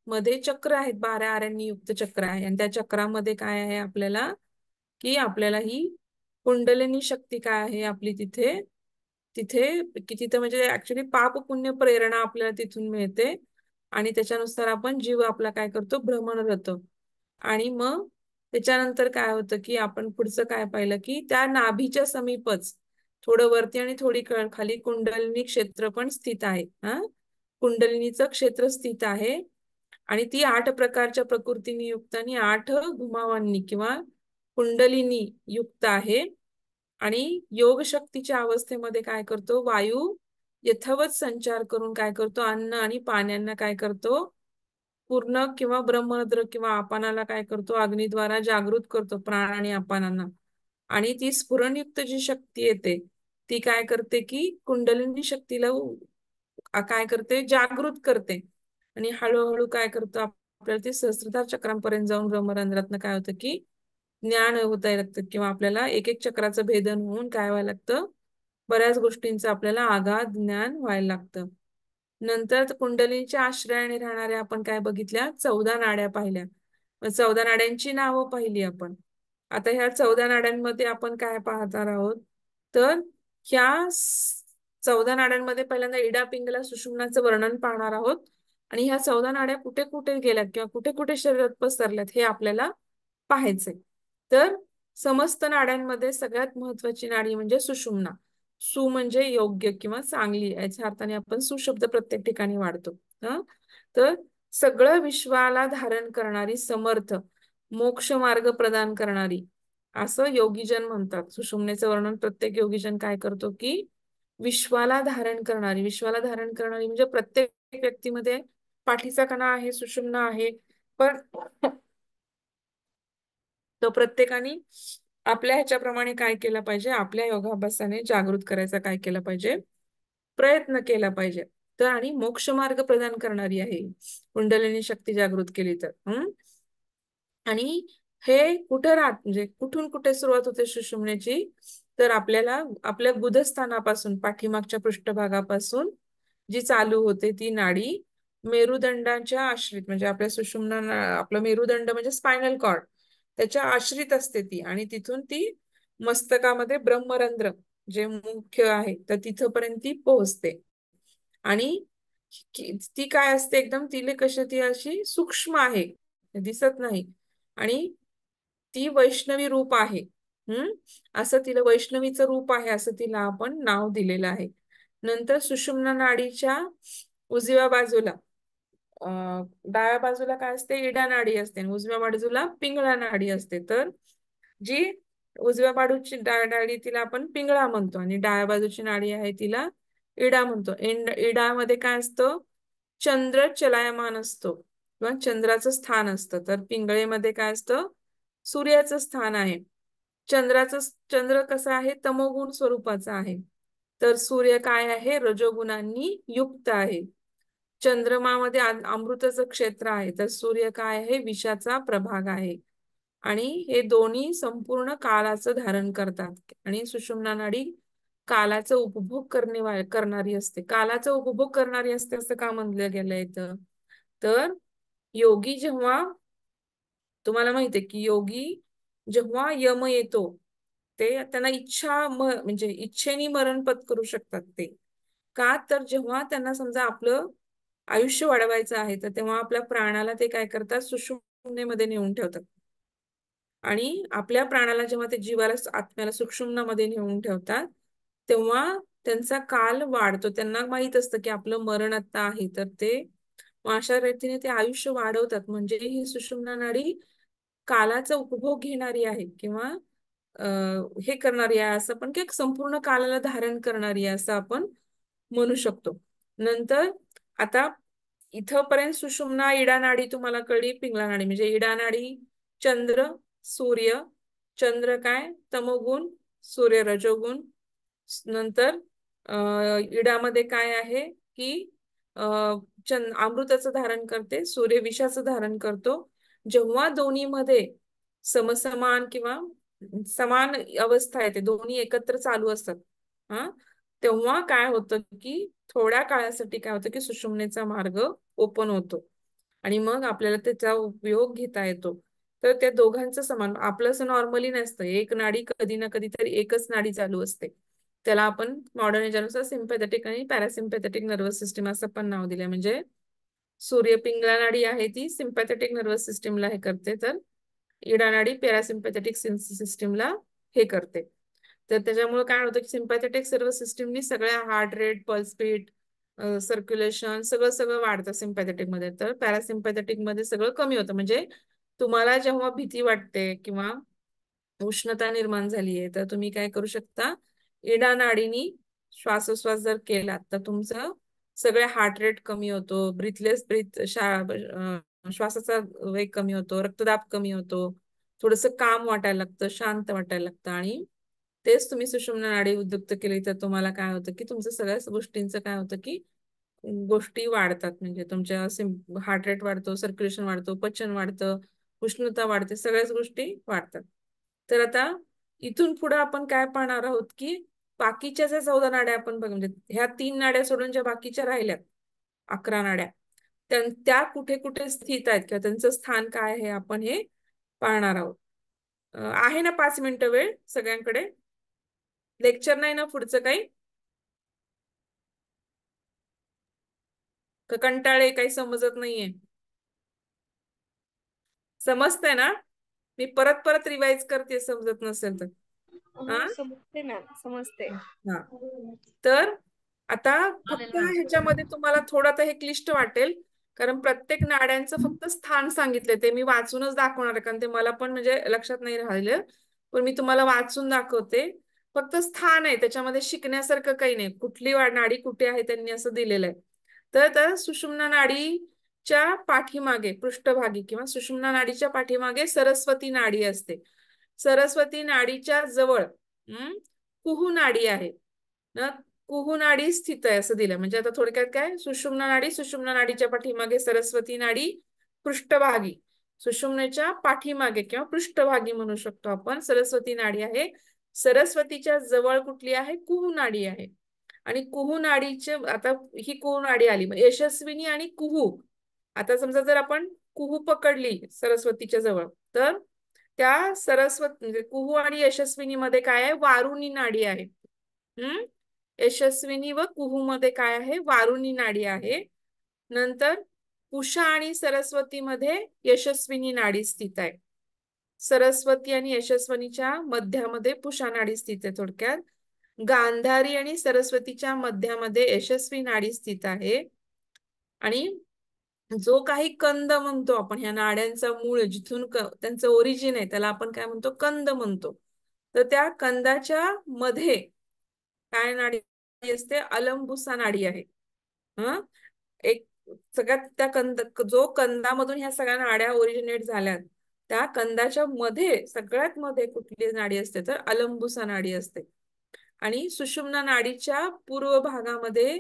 मध्ये चक्र आहेत, 12 आऱ्यांनी युक्त चक्र आहे. आणि त्या चक्रामध्ये काय आहे आपल्याला, की आपल्याला ही कुंडलिनी शक्ती काय आहे आपली तिथे तिथे म्हणजे ऍक्च्युली पाप पुण्य प्रेरणा आपल्याला तिथून मिळते. आणि त्याच्यानुसार आपण जीव आपला काय करतो, भ्रमणरत. आणि मग त्याच्यानंतर काय होतं की आपण पुढचं काय पाहिलं की त्या नाभीच्या समीपच थोडं वरती आणि थोडी खाली कुंडलिनी क्षेत्र पण स्थित आहे. कुंडलिनीचं क्षेत्र स्थित आहे. आणि ती 8 प्रकारच्या प्रकृतीने युक्त आणि 8 घुमावांनी किंवा कुंडलिनी युक्त आहे. आणि योग शक्तीच्या अवस्थेमध्ये काय करतो, वायू यथावत संचार करून काय करतो, अन्न आणि पाण्यांना काय करतो, पूर्ण किंवा ब्रह्मरंध्र किंवा आपानाला काय करतो, अग्निद्वारा जागृत करतो प्राण आणि अपानांना. आणि ती स्फुरणयुक्त जी शक्ती येते ती काय करते की कुंडलिनी शक्तीला काय करते, जागृत करते. आणि हळूहळू काय करतो, आपल्याला ते सहस्त्रधार चक्रांपर्यंत जाऊन ब्रह्मरंध्रातनं काय होतं की ज्ञान होता लागतं, किंवा आपल्याला एक एक चक्राचं भेदन होऊन काय व्हायला लागतं, बऱ्याच गोष्टींचं आपल्याला आगाध ज्ञान व्हायला लागतं. नंतर कुंडलीच्या आश्रयाने राहणाऱ्या आपण काय बघितल्या, 14 नाड्या पाहिल्या. 14 नाड्यांची नावं पाहिली आपण. आता ह्या 14 नाड्यांमध्ये आपण काय पाहणार आहोत, तर ह्या 14 नाड्यांमध्ये पहिल्यांदा इडा पिंगला सुषुम्नाचं वर्णन पाहणार आहोत. आणि ह्या 14 नाड्या कुठे कुठे गेल्यात किंवा कुठे कुठे शरीरात पसरल्यात हे आपल्याला पाहायचंय. तर समस्त नाड्यांमध्ये सगळ्यात महत्वाची नाडी म्हणजे सुषुम्ना. सु म्हणजे योग्य किंवा चांगली, याच्या अर्थाने आपण सुशब्द प्रत्येक ठिकाणी वाढतो. तर सगळं विश्वाला धारण करणारी, समर्थ, मोक्ष मार्ग प्रदान करणारी असं योगीजन म्हणतात. सुषुम्नेचं वर्णन प्रत्येक योगीजन काय करतो की विश्वाला धारण करणारी. विश्वाला धारण करणारी म्हणजे प्रत्येक व्यक्तीमध्ये पाठीचा कणा आहे, सुषुम्ना आहे, पण तो प्रत्येकाने आपल्या ह्याच्याप्रमाणे काय केलं पाहिजे, आपल्या योगाभ्यासाने जागृत करायचा काय केलं पाहिजे, प्रयत्न केला पाहिजे. तर आणि मोक्ष मार्ग प्रदान करणारी आहे कुंडलिनी शक्ती जागृत केली तर. आणि हे कुठे म्हणजे कुठून कुठे सुरुवात होते सुषुम्नेची, तर आपल्याला आपल्या गुदस्थानापासून, पाठीमागच्या पृष्ठभागापासून जी चालू होते ती नाडी मेरुदंडाच्या आश्रित, म्हणजे आपल्या सुषुम्ना, आपलं मेरुदंड म्हणजे स्पायनल कॉर्ड, त्याच्या आश्रित असते ती. आणि तिथून ती मस्तकामध्ये ब्रह्मरंध्र जे मुख्य आहे तर तिथपर्यंत ती पोहोचते. आणि ती काय असते, एकदम तिले कशी, ती अशी सूक्ष्म आहे, दिसत नाही. आणि ती वैष्णवी रूप आहे. असं तिला वैष्णवीचं रूप आहे असं तिला आपण नाव दिलेलं आहे. नंतर सुषुम्ना नाडीच्या उजव्या बाजूला, डाव्या बाजूला काय असते, इडा नाडी असते, आणि उजव्या बाजूला पिंगळा नाडी असते. तर जी उजव्या बाजूची नाडी तिला आपण पिंगळा म्हणतो, आणि डाव्या बाजूची नाडी आहे तिला इडा म्हणतो. इडामध्ये काय असतं, चंद्र चलायमान असतो किंवा चंद्राचं स्थान असतं. तर पिंगळेमध्ये काय असतं, सूर्याचं स्थान आहे. चंद्र कसा आहे, तमोगुण स्वरूपाचा आहे. तर सूर्य काय आहे, रजोगुणांनी युक्त आहे. चंद्रमामध्ये अमृताचं क्षेत्र आहे, तर सूर्य काय आहे, विषाचा प्रभाग आहे. आणि हे दोन्ही संपूर्ण कालाचं धारण करतात. आणि सुषुम्ना नाडी कालाचा उपभोग करणारी असते. कालाचा उपभोग करणारी असते असं का म्हणलं गेलंय, तर योगी जेव्हा, तुम्हाला माहितीये की योगी जेव्हा यम येतो, ते त्यांना म्हणजे इच्छेने मरण पत्करू शकतात ते. का, तर जेव्हा त्यांना समजा आपलं आयुष्य वाढवायचं आहे, तर तेव्हा आपल्या प्राणाला ते काय करतात, सुषुम्नेमध्ये नेऊन ठेवतात. आणि आपल्या प्राणाला जेव्हा ते जीवाला, आत्म्याला सुषुम्नामध्ये नेऊन ठेवतात, तेव्हा त्यांचा काल वाढतो. त्यांना माहित असतं की आपलं मरण आता आहे, तर ते अशा रीतीने ते आयुष्य वाढवतात. म्हणजे ही सुषुम्ना नाडी कालाचा उपभोग घेणारी आहे, किंवा हे करणारी आहे असं पण, की संपूर्ण कालाला धारण करणारी आहे असं आपण म्हणू शकतो. नंतर आता इथपर्यंत सुषुम्ना, इडा नाडी तुम्हाला कळली. पिंगळा नाडी म्हणजे इडा नाडी चंद्र, सूर्य, चंद्र काय तमोगुण, सूर्य रजोगुण. नंतर इडामध्ये काय आहे की अमृताचं धारण करते, सूर्य विषाचं धारण करतो. जेव्हा दोन्ही मध्ये समसमान किंवा समान अवस्था आहे, ते दोन्ही एकत्र चालू असतात, तेव्हा काय होतं की थोड्या काळासाठी काय होतं की सुषुम्नेचा मार्ग ओपन होतो, आणि मग आपल्याला त्याचा उपयोग घेता येतो. तर त्या दोघांचं समान, आपलं असं नॉर्मली नसतं. एक नाडी कधी ना कधी तरी एकच नाडी चालू असते. त्याला आपण मॉडर्न याच्यानुसार सिम्पॅथेटिक आणि पॅरासिम्पॅथेटिक नर्वस सिस्टीम असं पण नाव दिलंय. म्हणजे सूर्य पिंगळा नाडी आहे ती सिम्पॅथेटिक नर्वस सिस्टीमला हे करते, तर इडा नाडी पॅरासिम्पॅथेटिक सिस्टीमला हे करते. तर त्याच्यामुळे काय होतं की सिम्पॅथेटिक नर्वस सिस्टीमनी सगळ्या heart rate, pulse speed, circulation सगळं सगळं वाढतं सिम्पॅथेटिक मध्ये. तर पॅरासिम्पॅथेटिक मध्ये सगळं कमी होतं. म्हणजे तुम्हाला जेव्हा भीती वाटते किंवा उष्णता निर्माण झाली आहे, तर तुम्ही काय करू शकता, इडा नाडीनी श्वासोश्वास जर केला तर तुमचं सगळे हार्ट रेट कमी होतो, श्वासाचा वेग कमी होतो, रक्तदाब कमी होतो, थोडस काम वाटायला लागतं, शांत वाटायला लागतं. आणि तेच तुम्ही सुषुम्ना नाडी उद्युक्त केली तर तुम्हाला काय होतं की तुमचं सगळ्याच गोष्टींचं काय होतं की गोष्टी वाढतात. म्हणजे तुमच्या हार्ट रेट वाढतो, सर्क्युलेशन वाढतो, पचन वाढतं, उष्णता वाढते, सगळ्याच गोष्टी वाढतात. तर आता इथून पुढे आपण काय पाहणार आहोत की बाकीच्या ज्या 14 नाड्या आपण बघ म्हणजे ह्या 3 नाड्या सोडून ज्या बाकीच्या राहिल्यात 11 नाड्या त्या कुठे कुठे स्थित आहेत किंवा त्यांचं स्थान काय आहे आपण हे पाहणार आहोत. आहे ना 5 मिनिटं वेळ सगळ्यांकडे? लेक्चर नाही ना पुढचं काही? का कंटाळे, काही समजत नाहीये? समजतंय ना? मी परत परत रिवाइज करते समजत नसेल तर. हा समजते मॅम, समजते. हा तर आता चालेल फक्त मॅम. ह्याच्यामध्ये तुम्हाला थोडं तर हे क्लिष्ट वाटेल कारण प्रत्येक नाड्यांचं फक्त स्थान सांगितलंय. ते मी वाचूनच दाखवणार आहे कारण ते मला पण म्हणजे लक्षात नाही राहिलं. पण मी तुम्हाला वाचून दाखवते. फक्त स्थान आहे, त्याच्यामध्ये शिकण्यासारखं काही नाही. कुठली नाडी कुठे आहे त्यांनी असं दिलेलं आहे. तर सुषुम्ना नाडीच्या पाठीमागे पृष्ठभागी किंवा सुषुम्ना नाडीच्या पाठीमागे सरस्वती नाडी असते. सरस्वती नाडीच्या जवळ कुहू नाडी आहे ना. कुहू नाडी स्थित आहे असं दिलं. म्हणजे आता थोडक्यात काय, सुषुम्ना नाडीच्या पाठीमागे सरस्वती नाडी, पृष्ठभागी सुषुम्नेच्या पाठीमागे किंवा पृष्ठभागी म्हणू शकतो आपण सरस्वती नाडी आहे. सरस्वतीच्या जवळ कुठली आहे? कुहू नाडी आहे. आणि कुहू नाडीचे आता ही कुहू नाडी आली यशस्विनी आणि कुहू. आता समजा जर आपण कुहू पकडली सरस्वतीच्या जवळ तर त्या सरस्वती म्हणजे कुहू आणि यशस्विनी मध्ये काय आहे? वारुणी नाडी आहे. यशस्विनी व कुहू मध्ये काय आहे? वारुणी नाडी आहे. नंतर कुशा आणि सरस्वती मध्ये यशस्विनी नाडी स्थित आहे. सरस्वती आणि यशस्विनीच्या मध्यामध्ये पुषा नाडी स्थित आहे. थोडक्यात गांधारी आणि सरस्वतीच्या मध्यामध्ये यशस्वी नाडी स्थित आहे. आणि जो काही कंद म्हणतो आपण, ह्या नाड्यांचा मूळ जिथून त्यांचं ओरिजिन आहे त्याला आपण काय म्हणतो? कंद म्हणतो. तर त्या कंदाच्या मध्ये काय नाडी असते? अलंबुसा नाडी आहे. एक सगळ्यात त्या जो कंदामधून ह्या सगळ्या नाड्या ओरिजिनेट झाल्यात त्या कंदाच्या मध्ये सगळ्यात मध्ये कुठली नाडी असते? तर अलंबुसा नाडी असते. आणि सुषुम्ना नाडीच्या पूर्व भागामध्ये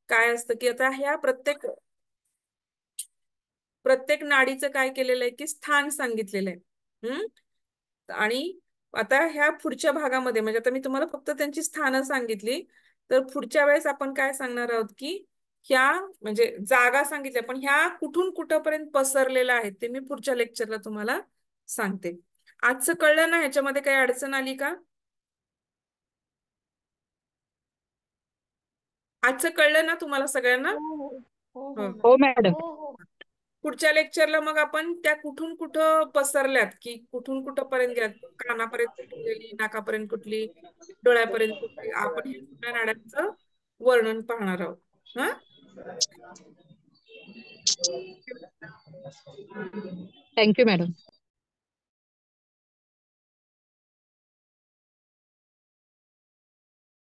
काय असतं की आता ह्या प्रत्येक नाडीचं काय केलेलं आहे की स्थान सांगितलेलं आहे. आणि आता ह्या पुढच्या भागामध्ये म्हणजे आता मी तुम्हाला फक्त त्यांची स्थानं सांगितली. तर पुढच्या वेळेस आपण काय सांगणार आहोत की ह्या म्हणजे जागा सांगितल्या पण ह्या कुठून कुठपर्यंत पसरलेल्या आहेत ते मी पुढच्या लेक्चरला तुम्हाला सांगते. आजचं कळलं ना? ह्याच्यामध्ये काही अडचण आली का? आजचं कळलं ना तुम्हाला सगळ्यांना? हो हो हो हो मॅडम. हो हो. पुढच्या लेक्चरला मग आपण त्या कुठून कुठं पसरल्यात की कुठून कुठं पर्यंत गेल्यात, कानापर्यंत कुठली गेली, नाकापर्यंत कुठली, डोळ्यापर्यंत कुठली, आपण ह्या सगळ्या नाड्यांचं वर्णन पाहणार आहोत. हा थँक्यू मॅडम.